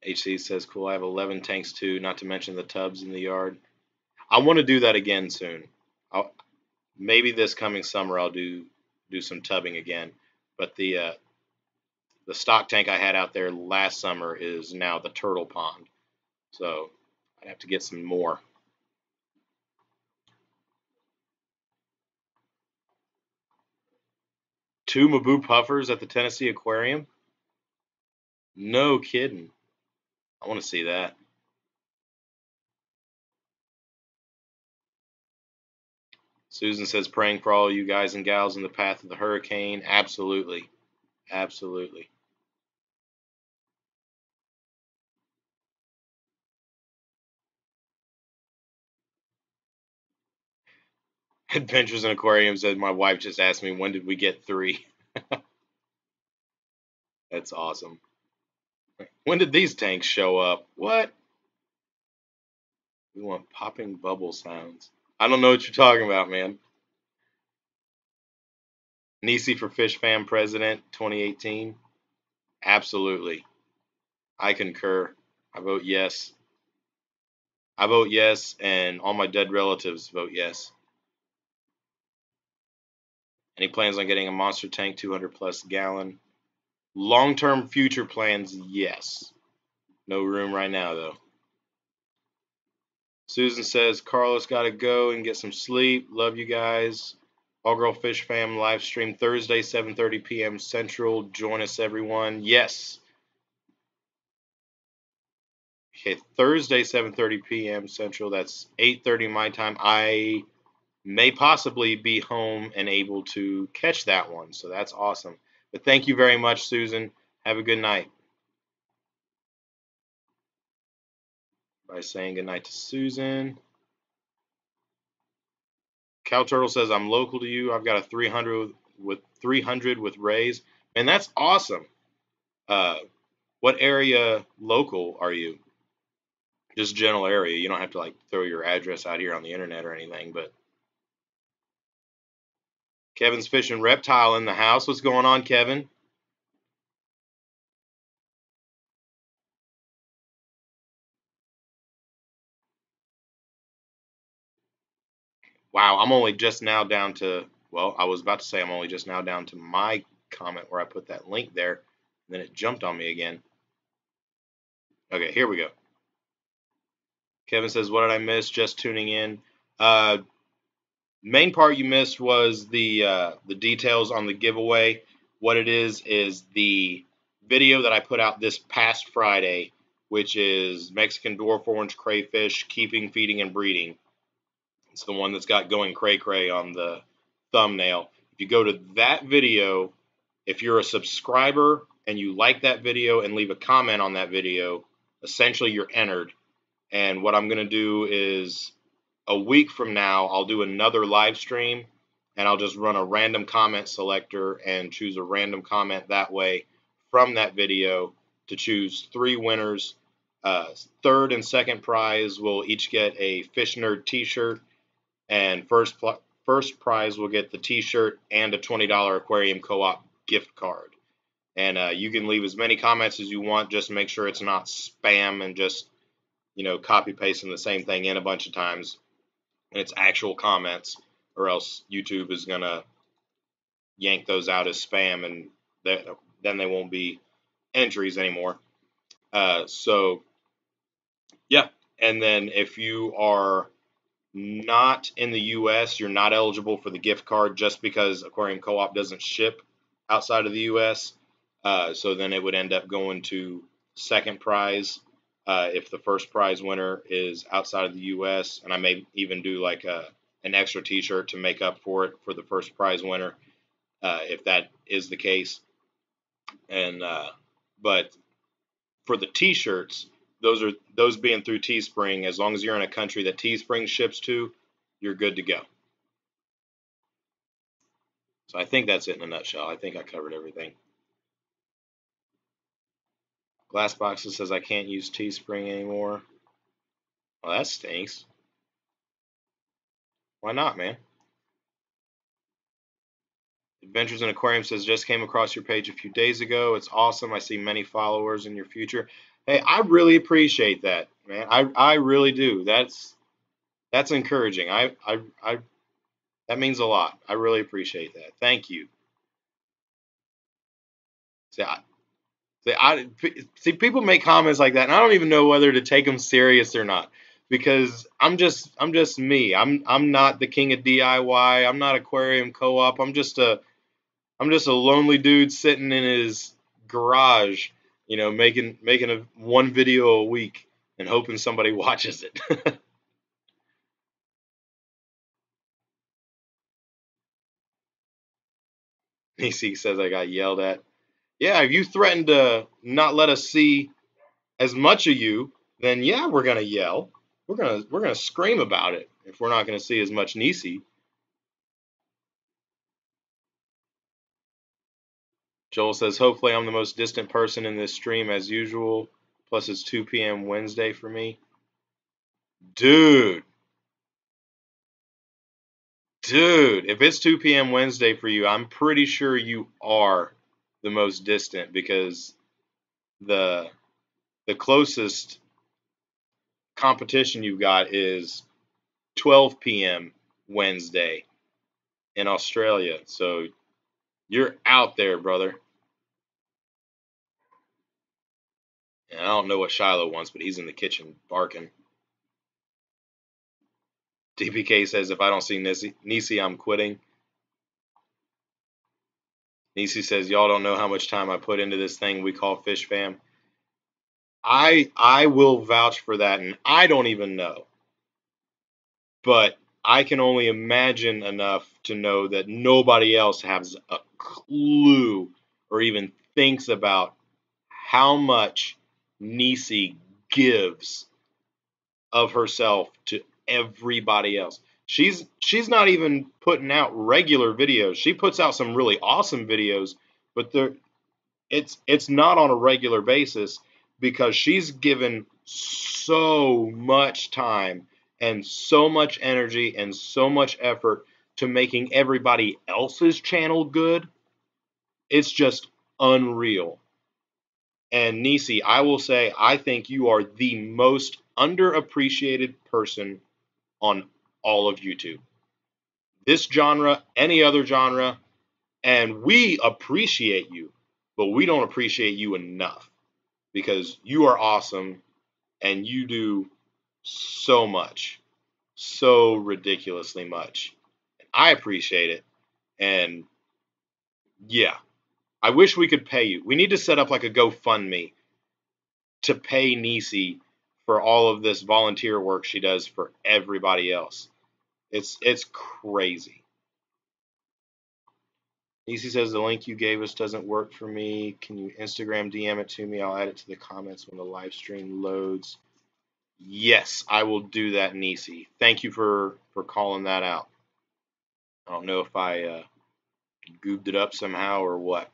Speaker 1: HC says, cool, I have 11 tanks too, not to mention the tubs in the yard. I want to do that again soon. maybe this coming summer I'll do some tubbing again. But the stock tank I had out there last summer is now the turtle pond. So I have to get some more. Two Mabu puffers at the Tennessee Aquarium? No kidding. I want to see that. Susan says, praying for all you guys and gals in the path of the hurricane. Absolutely. Absolutely. Adventures in Aquarium said, my wife just asked me, when did we get 3? That's awesome. When did these tanks show up? What? We want popping bubble sounds. I don't know what you're talking about, man. Nisi for Fish Fam President 2018. Absolutely. I concur. I vote yes. I vote yes, and all my dead relatives vote yes. Any plans on getting a monster tank 200 plus gallon? Long-term future plans, yes. No room right now, though. Susan says, Carlos got to go and get some sleep. Love you guys. All Girl Fish Fam live stream Thursday, 7:30 p.m. Central. Join us, everyone. Yes. Okay, Thursday, 7:30 p.m. Central. That's 8:30 my time. I may possibly be home and able to catch that one. So that's awesome. But thank you very much, Susan. Have a good night. By saying good night to Susan. Cow Turtle says, I'm local to you. I've got a 300 with Rays. And that's awesome. What area local are you? Just general area. You don't have to like throw your address out here on the internet or anything, but Kevin's Fishing Reptile in the house. What's going on, Kevin? Wow, I'm only just now down to, well, I was about to say I'm only just now down to my comment where I put that link there, and then it jumped on me again. Okay, here we go. Kevin says, what did I miss? Just tuning in. Main part you missed was the details on the giveaway. What it is the video that I put out this past Friday, which is Mexican dwarf orange crayfish keeping, feeding, and breeding. It's the one that's got going cray cray on the thumbnail. If you go to that video, if you're a subscriber and you like that video and leave a comment on that video, essentially you're entered. And what I'm going to do is a week from now, I'll do another live stream and I'll just run a random comment selector and choose a random comment that way from that video to choose 3 winners. Third and second prize will each get a Fish Nerd t-shirt, and first prize will get the t-shirt and a $20 Aquarium Co-op gift card. And you can leave as many comments as you want. Just make sure it's not spam and just, copy pasting the same thing in a bunch of times. And it's actual comments, or else YouTube is going to yank those out as spam, and then they won't be entries anymore. So, yeah. And then if you are not in the U.S., you're not eligible for the gift card just because Aquarium Co-op doesn't ship outside of the U.S. So then it would end up going to second prize if the first prize winner is outside of the U.S. And I may even do like an extra T-shirt to make up for it for the first prize winner if that is the case. And but for the T-shirts, those being through Teespring, as long as you're in a country that Teespring ships to, you're good to go. So I think that's it in a nutshell. I think I covered everything. Glassboxes says I can't use Teespring anymore. Well, that stinks. Why not, man? Adventures in Aquarium says just came across your page a few days ago. It's awesome. I see many followers in your future. Hey, I really appreciate that, man. I really do. That's encouraging. I That means a lot. I really appreciate that. Thank you. See, see, people make comments like that, and I don't even know whether to take them serious or not, because I'm just me. I'm not the king of DIY. I'm not Aquarium Co-op. I'm just a lonely dude sitting in his garage, making a one video a week and hoping somebody watches it. Nisi says I got yelled at. Yeah, if you threaten to not let us see as much of you, then yeah, we're gonna yell. We're gonna scream about it if we're not gonna see as much Nisi. Joel says, hopefully I'm the most distant person in this stream as usual. Plus it's 2 p.m. Wednesday for me. Dude, if it's 2 p.m. Wednesday for you, I'm pretty sure you are the most distant, because the the closest competition you've got is 12 p.m. Wednesday in Australia. So you're out there, brother. And I don't know what Shiloh wants, but he's in the kitchen barking. DPK says, if I don't see Nisi, I'm quitting. Nisi says, y'all don't know how much time I put into this thing we call Fish Fam. I will vouch for that, and I don't even know. But I can only imagine enough to know that nobody else has a clue or even thinks about how much Nisi gives of herself to everybody else. She's not even putting out regular videos. She puts out some really awesome videos, but it's not on a regular basis, because she's given so much time and so much energy and so much effort to making everybody else's channel good. It's just unreal. And Nisi, I will say, I think you are the most underappreciated person on all of YouTube. This genre, any other genre, and we appreciate you, but we don't appreciate you enough, because you are awesome and you do so much, so ridiculously much. I appreciate it. And yeah, I wish we could pay you. We need to set up like a GoFundMe to pay Nisi for all of this volunteer work she does for everybody else. It's crazy. Nisi says the link you gave us doesn't work for me. Can you Instagram DM it to me? I'll add it to the comments when the live stream loads. Yes, I will do that, Nisi. Thank you for calling that out. I don't know if I goobed it up somehow or what.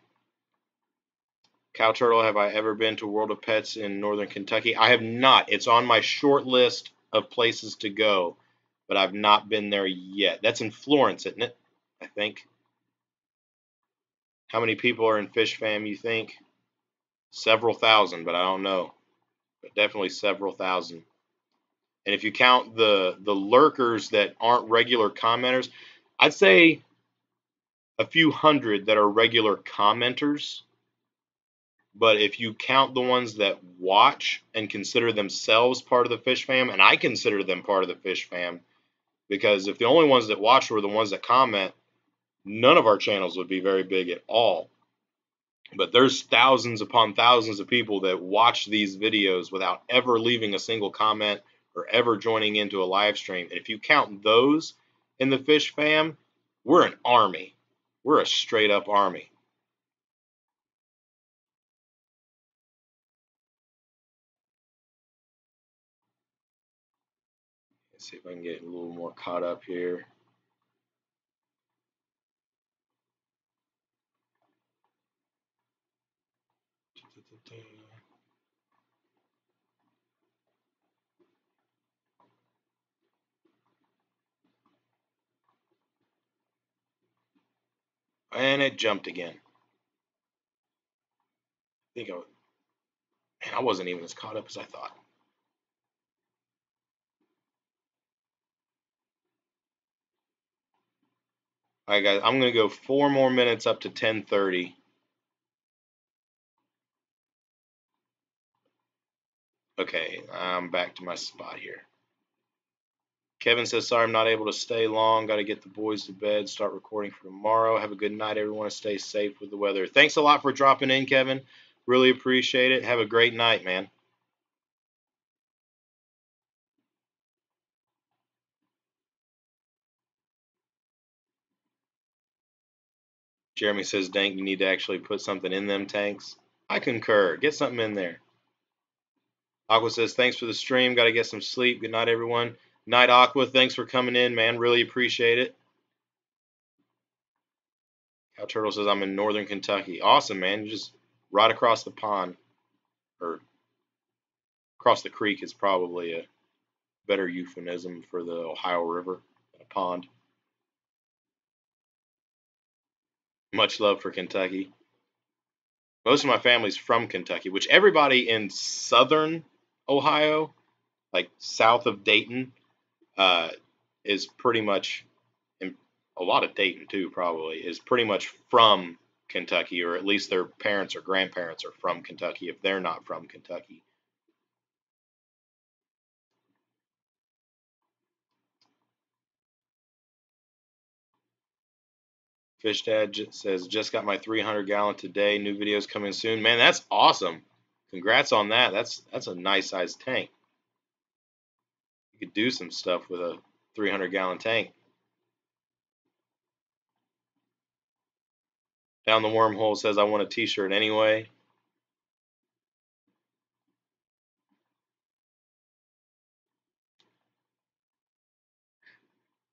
Speaker 1: Cow Turtle, have I ever been to World of Pets in Northern Kentucky? I have not. It's on my short list of places to go, but I've not been there yet. That's in Florence, isn't it? I think. How many people are in Fish Fam, you think? Several thousand, but I don't know. But definitely several thousand. And if you count the lurkers that aren't regular commenters, I'd say a few hundred that are regular commenters. But if you count the ones that watch and consider themselves part of the Fish Fam, and I consider them part of the Fish Fam, because if the only ones that watch were the ones that comment, none of our channels would be very big at all. But there's thousands upon thousands of people that watch these videos without ever leaving a single comment or ever joining into a live stream. And if you count those in the Fish Fam, we're an army. We're a straight up army. Let's see if I can get a little more caught up here. And it jumped again. I wasn't even as caught up as I thought. All right, guys, I'm going to go 4 more minutes up to 10:30. Okay, I'm back to my spot here. Kevin says, sorry I'm not able to stay long. Got to get the boys to bed, start recording for tomorrow. Have a good night, everyone. Stay safe with the weather. Thanks a lot for dropping in, Kevin. Really appreciate it. Have a great night, man. Jeremy says, Dank, you need to actually put something in them tanks. I concur. Get something in there. Aqua says, thanks for the stream. Got to get some sleep. Good night, everyone. Night, Aqua. Thanks for coming in, man. Really appreciate it. Cow Turtle says, I'm in northern Kentucky. Awesome, man. You're just right across the pond. Or across the creek is probably a better euphemism for the Ohio River, a pond. Much love for Kentucky. Most of my family's from Kentucky, which everybody in southern Ohio, like south of Dayton, is pretty much, and a lot of Dayton too, probably, is pretty much from Kentucky, or at least their parents or grandparents are from Kentucky if they're not from Kentucky. Fish Dad says, just got my 300-gallon today. New videos coming soon. Man, that's awesome. Congrats on that. That's a nice sized tank. You could do some stuff with a 300-gallon tank. Down the Wormhole says, I want a t-shirt anyway.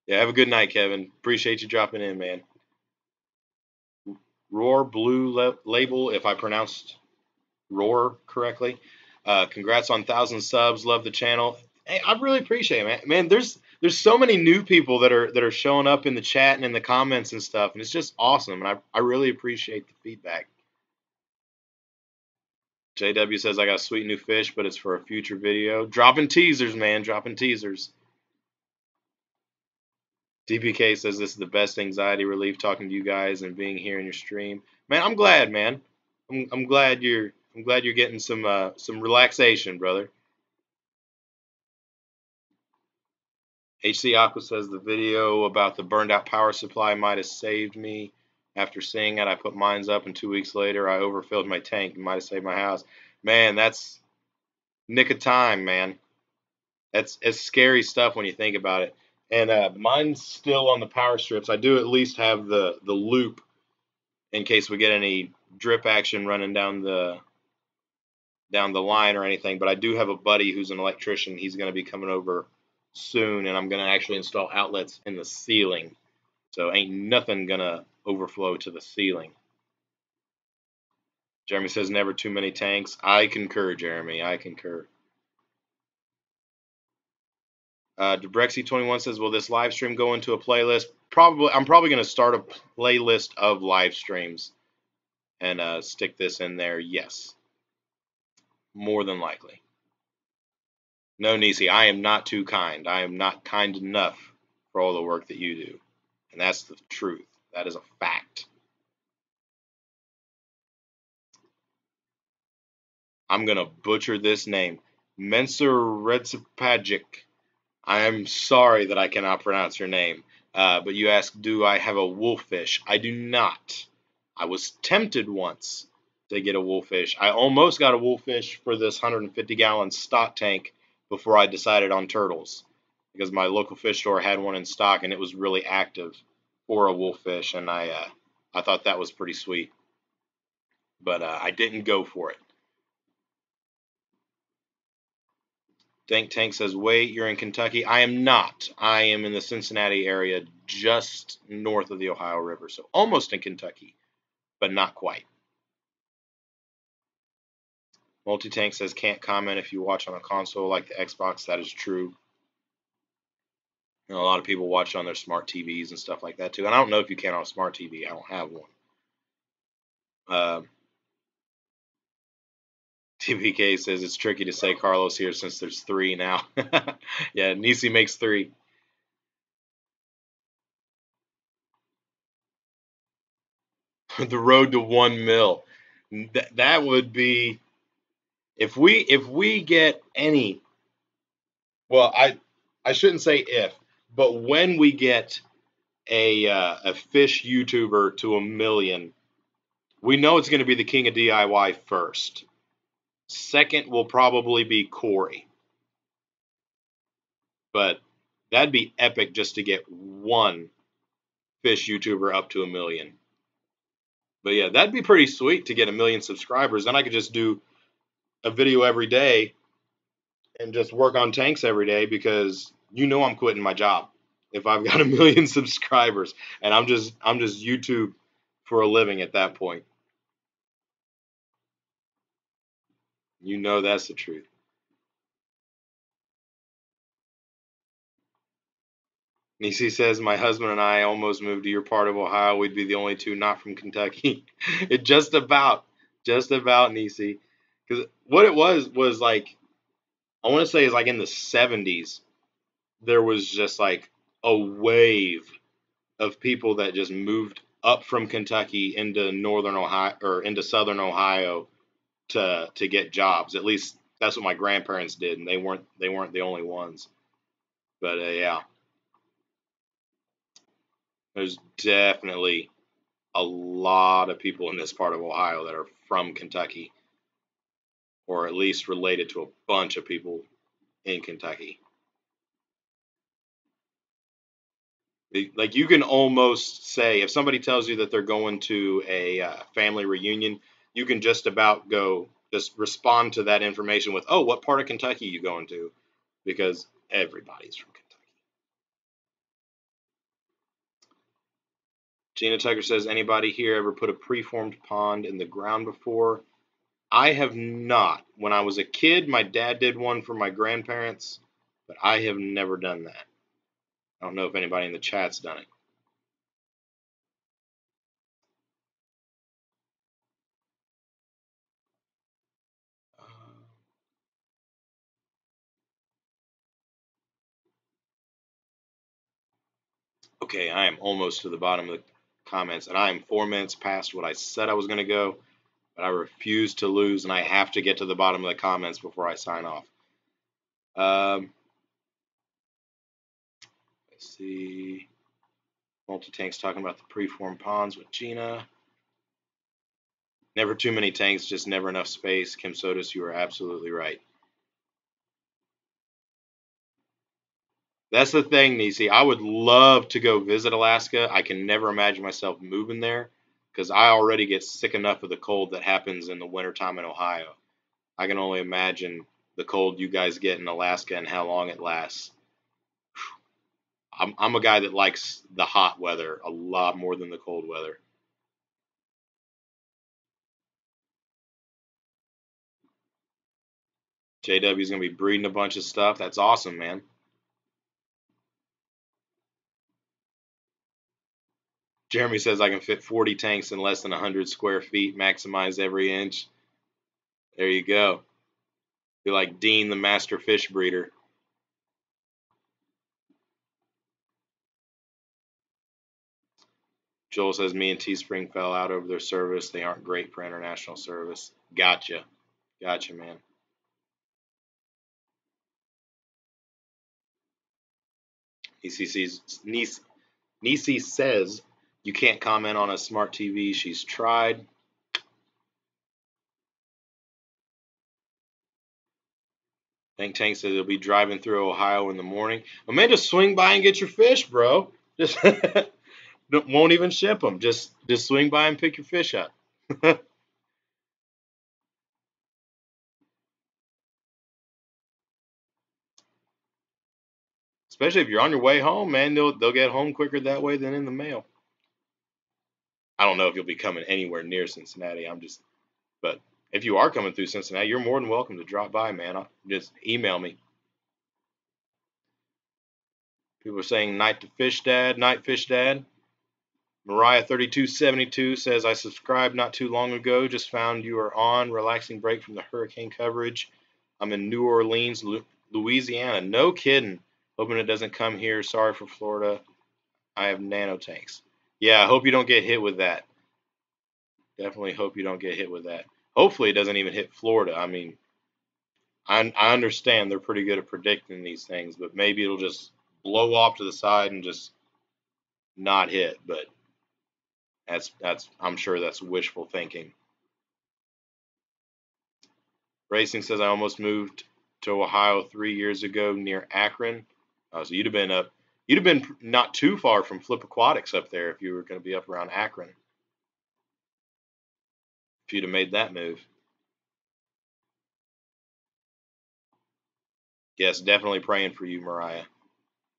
Speaker 1: Yeah, have a good night, Kevin. Appreciate you dropping in, man. Roar Blue Label, if I pronounced Roar correctly. Congrats on 1,000 subs. Love the channel. Hey, I really appreciate it, man. Man, there's so many new people that are showing up in the chat and in the comments and stuff, and it's just awesome. And I really appreciate the feedback. JW says, I got a sweet new fish, but it's for a future video. Dropping teasers, man. Dropping teasers. DPK says, this is the best anxiety relief talking to you guys and being here in your stream. Man, I'm glad, man. I'm glad you're getting some relaxation, brother. HC Aqua says the video about the burned out power supply might have saved me. After seeing it, I put mines up, and 2 weeks later, I overfilled my tank. It might have saved my house. Man, that's nick of time, man. It's scary stuff when you think about it. And mine's still on the power strips. I do at least have the loop in case we get any drip action running down the line or anything. But I do have a buddy who's an electrician. He's going to be coming over soon, and I'm going to actually install outlets in the ceiling. So ain't nothing going to overflow to the ceiling. Jeremy says never too many tanks. I concur, Jeremy. I concur. Debrexy21 says, will this live stream go into a playlist? Probably. I'm probably going to start a playlist of live streams and stick this in there. Yes. More than likely. No, Nisi, I am not too kind. I am not kind enough for all the work that you do. And that's the truth. That is a fact. I'm going to butcher this name. Mensurredspagic. I am sorry that I cannot pronounce your name. But you ask, do I have a wolffish? I do not. I was tempted once to get a wolffish. I almost got a wolffish for this 150-gallon stock tank before I decided on turtles, because my local fish store had one in stock and it was really active for a wolffish, and I thought that was pretty sweet. But I didn't go for it. Dank Tank says, wait, you're in Kentucky? I am not. I am in the Cincinnati area, just north of the Ohio River. So almost in Kentucky, but not quite. Multi-Tank says, can't comment if you watch on a console like the Xbox. That is true. You know, a lot of people watch on their smart TVs and stuff like that too. And I don't know if you can on a smart TV. I don't have one. TPK says, it's tricky to say Carlos here since there's 3 now. Yeah, Nisi makes 3. The road to 1 mil. That would be if we get any. Well, I shouldn't say if, but when we get a fish YouTuber to 1 million, we know it's going to be the king of DIY first. Second will probably be Corey, but that'd be epic just to get one fish YouTuber up to 1 million. But yeah, that'd be pretty sweet to get 1 million subscribers. Then I could just do a video every day and just work on tanks every day because I'm quitting my job if I've got 1 million subscribers and I'm just YouTube for a living at that point. That's the truth. Nisi says, my husband and I almost moved to your part of Ohio. We'd be the only two not from Kentucky. It just about, Nisi. Because what it was like, I want to say is like in the 70s, there was just like a wave of people that just moved up from Kentucky into northern Ohio or into southern Ohio to get jobs. At least that's what my grandparents did, and they weren't the only ones. But yeah, there's definitely a lot of people in this part of Ohio that are from Kentucky, or at least related to a bunch of people in Kentucky. Like you can almost say if somebody tells you that they're going to a family reunion, you can just about just respond to that information with, "Oh, what part of Kentucky are you going to?" Because everybody's from Kentucky. Gina Tucker says, "Anybody here ever put a preformed pond in the ground before?" I have not. When I was a kid, my dad did one for my grandparents, but I have never done that. I don't know if anybody in the chat's done it. Okay, I am almost to the bottom of the comments, and I am 4 minutes past what I said I was going to go, but I refuse to lose, and I have to get to the bottom of the comments before I sign off. Let's see. Multi-tanks talking about the preformed ponds with Gina. Never too many tanks, just never enough space. Kim Sodas, you are absolutely right. That's the thing, Nisi. I would love to go visit Alaska. I can never imagine myself moving there because I already get sick enough of the cold that happens in the wintertime in Ohio. I can only imagine the cold you guys get in Alaska and how long it lasts. I'm a guy that likes the hot weather a lot more than the cold weather. JW's going to be breeding a bunch of stuff. That's awesome, man. Jeremy says I can fit 40 tanks in less than 100 square feet, maximize every inch. There you go. Be like Dean, the master fish breeder. Joel says me and Teespring fell out over their service. They aren't great for international service. Gotcha. Gotcha, man. Nisi says you can't comment on a smart TV. She's tried. Tank says he'll be driving through Ohio in the morning. Well, man, just swing by and get your fish, bro. Just won't even ship them. Just swing by and pick your fish up. Especially if you're on your way home, man, they'll get home quicker that way than in the mail. I don't know if you'll be coming anywhere near Cincinnati. But if you are coming through Cincinnati, you're more than welcome to drop by, man. Just email me. People are saying night fish dad. Mariah 3272 says I subscribed not too long ago. Just found you are on. Relaxing break from the hurricane coverage. I'm in New Orleans, Louisiana. No kidding. Hoping it doesn't come here. Sorry for Florida. I have nano tanks. Yeah, I hope you don't get hit with that. Definitely hope you don't get hit with that. Hopefully it doesn't even hit Florida. I mean, I understand they're pretty good at predicting these things, but maybe it'll just blow off to the side and just not hit. But that's I'm sure that's wishful thinking. Racing says I almost moved to Ohio 3 years ago near Akron. So you'd have been not too far from Flip Aquatics up there if you were going to be up around Akron. If you'd have made that move. Yes, definitely praying for you, Mariah.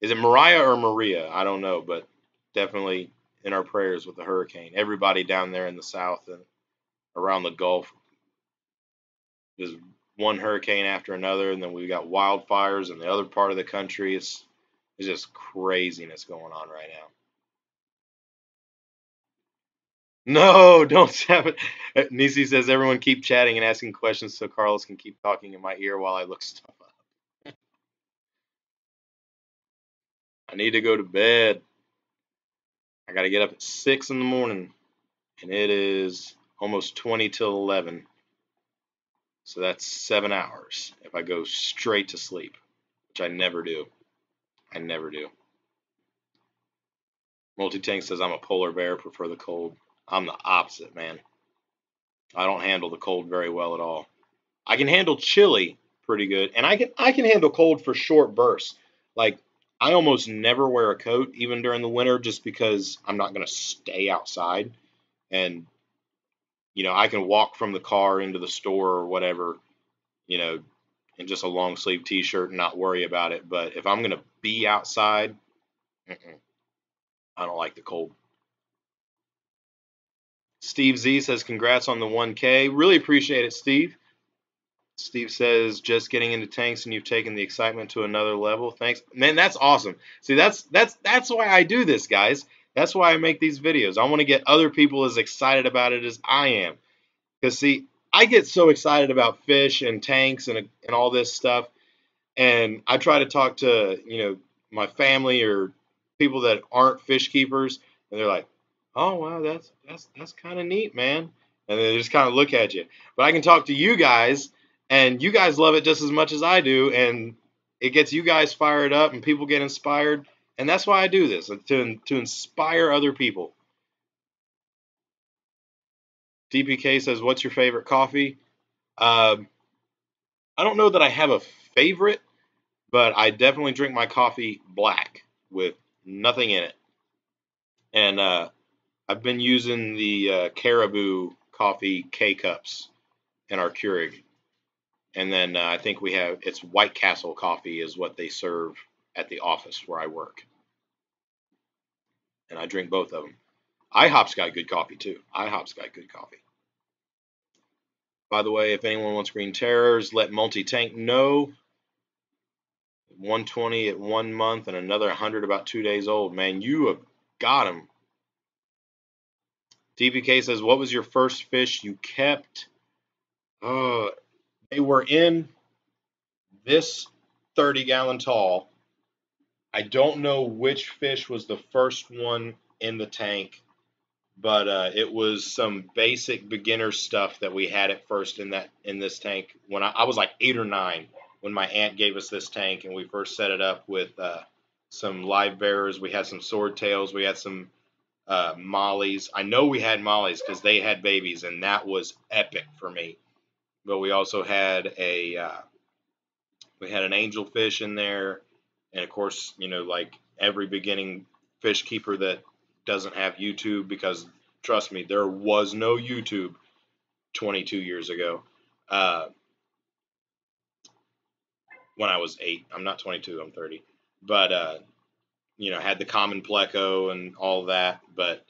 Speaker 1: Is it Mariah or Maria? I don't know, but definitely in our prayers with the hurricane. Everybody down there in the south and around the Gulf, just one hurricane after another, and then we've got wildfires in the other part of the country. It's just craziness going on right now. No, don't have it. Nisi says everyone keep chatting and asking questions so Carlos can keep talking in my ear while I look stuff up. I need to go to bed. I got to get up at 6 in the morning, and it is almost 20 till 11. So that's 7 hours if I go straight to sleep, which I never do. I never do. Multi-Tank says I'm a polar bear, prefer the cold. I'm the opposite, man. I don't handle the cold very well at all. I can handle chilly pretty good, and I can handle cold for short bursts. Like I almost never wear a coat even during the winter just because I'm not going to stay outside, and I can walk from the car into the store or whatever, you know, in just a long sleeve t-shirt and not worry about it. But if I'm going to be outside, I don't like the cold. Steve Z says congrats on the 1K. Really appreciate it, Steve. Steve says just getting into tanks and you've taken the excitement to another level. Thanks, man. That's awesome. See, that's why I do this, guys. That's why I make these videos. I want to get other people as excited about it as I am. Because see, I get so excited about fish and tanks and all this stuff, and I try to talk to my family or people that aren't fish keepers, and they're like, "Oh wow, that's kind of neat, man," and they just kind of look at you. But I can talk to you guys, and you guys love it just as much as I do, and it gets you guys fired up, and people get inspired, and that's why I do this to inspire other people. DPK says, "What's your favorite coffee?" Um, I don't know that I have a favorite, but I definitely drink my coffee black with nothing in it. And I've been using the Caribou coffee K cups in our Keurig. And then I think it's White Castle coffee is what they serve at the office where I work. And I drink both of them. IHOP's got good coffee too. IHOP's got good coffee. By the way, if anyone wants Green Terrors, let Multi-Tank know. 120 at 1 month and another 100 about 2 days old. Man, you have got them. DPK says, what was your first fish you kept? They were in this 30-gallon tall. I don't know which fish was the first one in the tank, but it was some basic beginner stuff that we had at first in this tank when I was like 8 or 9 when my aunt gave us this tank and we first set it up with some live bearers. We had some swordtails. We had some mollies. I know we had mollies because they had babies, and that was epic for me. But we also had an angelfish in there, and of course, like every beginning fish keeper that doesn't have YouTube, because trust me, there was no YouTube 22 years ago. When I was 8, I'm not 22, I'm 30, but had the common pleco and all that. But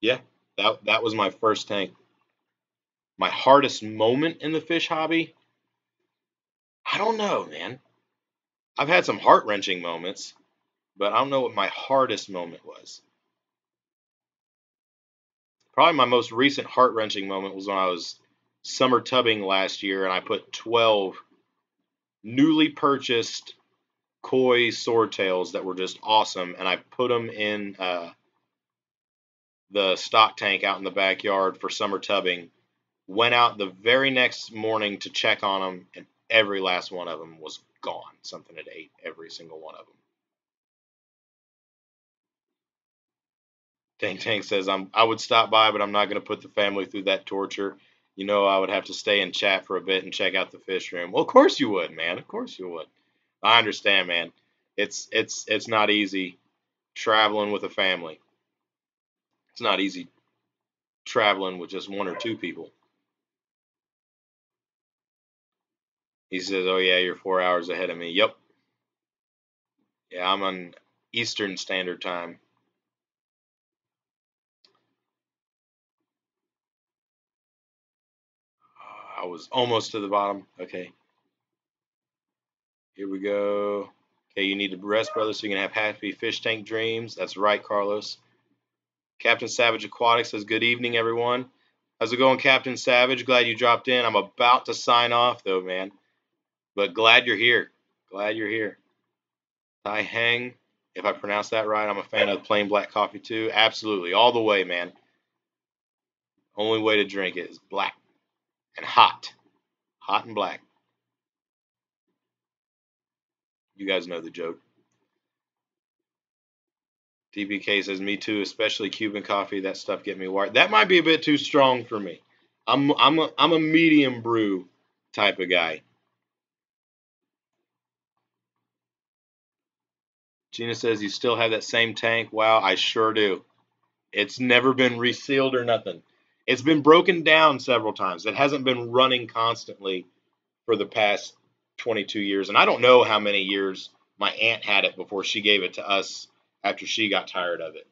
Speaker 1: yeah, that was my first tank. My hardest moment in the fish hobby, I don't know, man. I've had some heart-wrenching moments, but I don't know what my hardest moment was. Probably my most recent heart-wrenching moment was when I was summer tubbing last year, and I put 12 newly purchased koi swordtails that were just awesome, and I put them in the stock tank out in the backyard for summer tubbing. Went out the very next morning to check on them, and every last one of them was gone. Something had ate every single one of them. Tank Tank says, I would stop by, but I'm not going to put the family through that torture. You know, I would have to stay and chat for a bit and check out the fish room. Well, of course you would, man. Of course you would. I understand, man. It's not easy traveling with a family. It's not easy traveling with just one or two people. He says, "Oh yeah, you're 4 hours ahead of me." Yep. Yeah, I'm on Eastern Standard Time. I was almost to the bottom. Okay. Here we go. Okay, you need to rest, brother, so you can have happy fish tank dreams. That's right, Carlos. Captain Savage Aquatics says, "Good evening, everyone." How's it going, Captain Savage? Glad you dropped in. I'm about to sign off, though, man. But glad you're here. Glad you're here. Tai Heng, if I pronounce that right, I'm a fan of plain black coffee, too. Absolutely. All the way, man. Only way to drink it is black and hot. Hot and black. You guys know the joke. DBK says, "Me too, especially Cuban coffee. That stuff get me wired." That might be a bit too strong for me. I'm a medium brew type of guy. Gina says, "You still have that same tank?" Wow, I sure do. It's never been resealed or nothing. It's been broken down several times. It hasn't been running constantly for the past 22 years. And I don't know how many years my aunt had it before she gave it to us after she got tired of it.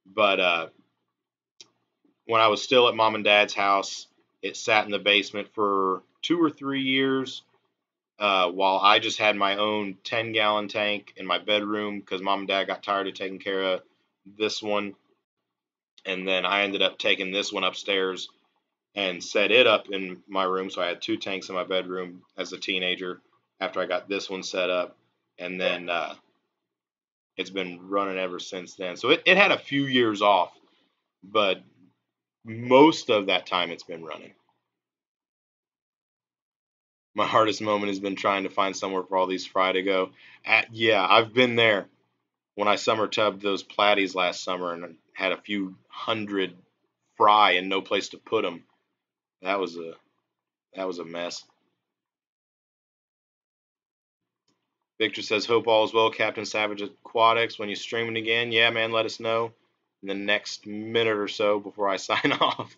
Speaker 1: But when I was still at mom and dad's house, it sat in the basement for 2 or 3 years while I just had my own 10-gallon tank in my bedroom because mom and dad got tired of taking care of this one. And then I ended up taking this one upstairs and set it up in my room. So I had two tanks in my bedroom as a teenager after I got this one set up. And then it's been running ever since then. So it had a few years off, but most of that time it's been running. My hardest moment has been trying to find somewhere for all these fry to go. Yeah, I've been there when I summer tubbed those platies last summer and had a few hundred fry and no place to put them. That was a mess. Victor says, "Hope all is well, Captain Savage Aquatics. When you streaming again, yeah, man, let us know in the next minute or so before I sign off."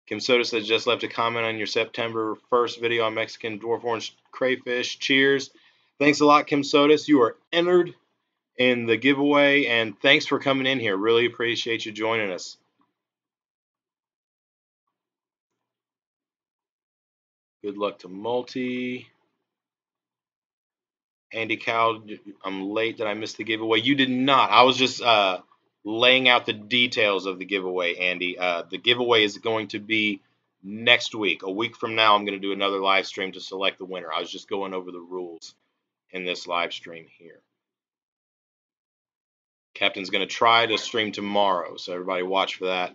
Speaker 1: Kim Soda says, "Just left a comment on your September 1st video on Mexican dwarf orange crayfish. Cheers." Thanks a lot, Kim Sodas. You are entered in the giveaway, and thanks for coming in here. Really appreciate you joining us. Good luck to Multi. Andy Cow, I'm late. Did I miss the giveaway? You did not. I was just laying out the details of the giveaway, Andy. The giveaway is going to be next week. A week from now, I'm going to do another live stream to select the winner. I was just going over the rules in this live stream here. Captain's going to try to stream tomorrow, so everybody watch for that.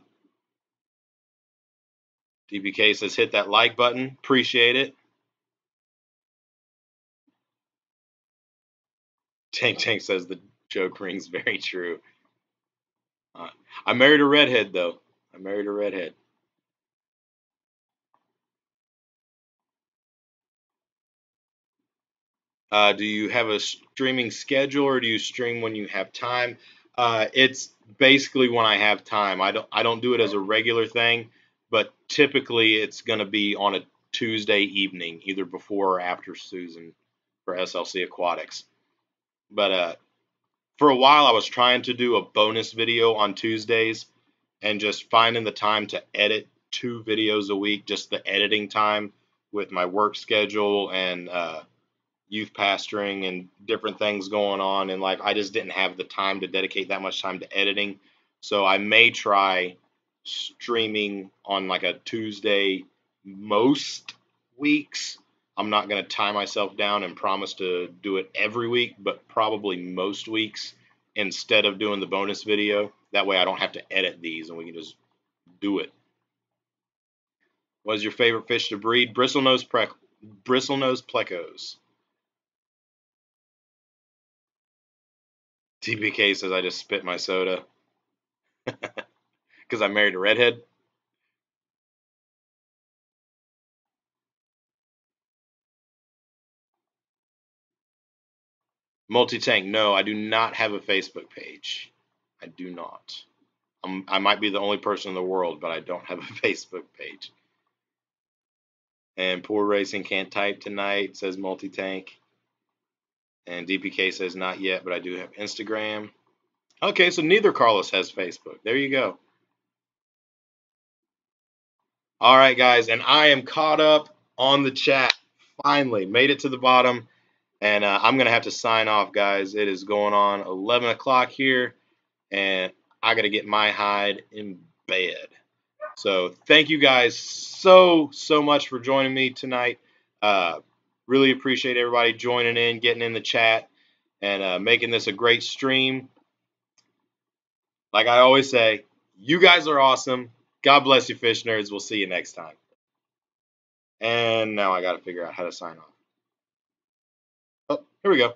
Speaker 1: DBK says, "Hit that like button. Appreciate it." Tank Tank says, "The joke rings very true." I married a redhead, though. I married a redhead. Do you have a streaming schedule, or do you stream when you have time? It's basically when I have time. I don't do it as a regular thing, but typically it's going to be on a Tuesday evening, either before or after Susan for SLC Aquatics. But for a while, I was trying to do a bonus video on Tuesdays and just finding the time to edit 2 videos a week, just the editing time with my work schedule and youth pastoring and different things going on in life. I just didn't have the time to dedicate that much time to editing. So I may try streaming on like a Tuesday most weeks. I'm not going to tie myself down and promise to do it every week, but probably most weeks instead of doing the bonus video. That way I don't have to edit these and we can just do it. What is your favorite fish to breed? Bristlenose plecos. TPK says I just spit my soda because I married a redhead. Multi-tank, no, I do not have a Facebook page. I do not. I might be the only person in the world, but I don't have a Facebook page. And poor racing can't type tonight, says Multi-tank. And DPK says not yet, but I do have Instagram. Okay, so neither Carlos has Facebook. There you go. All right, guys, and I am caught up on the chat. Finally, made it to the bottom. And I'm going to have to sign off, guys. It is going on 11 o'clock here, and I got to get my hide in bed. So thank you guys so much for joining me tonight. Really appreciate everybody joining in, getting in the chat, and making this a great stream. Like I always say, you guys are awesome. God bless you, fish nerds. We'll see you next time. And now I got to figure out how to sign off. Oh, here we go.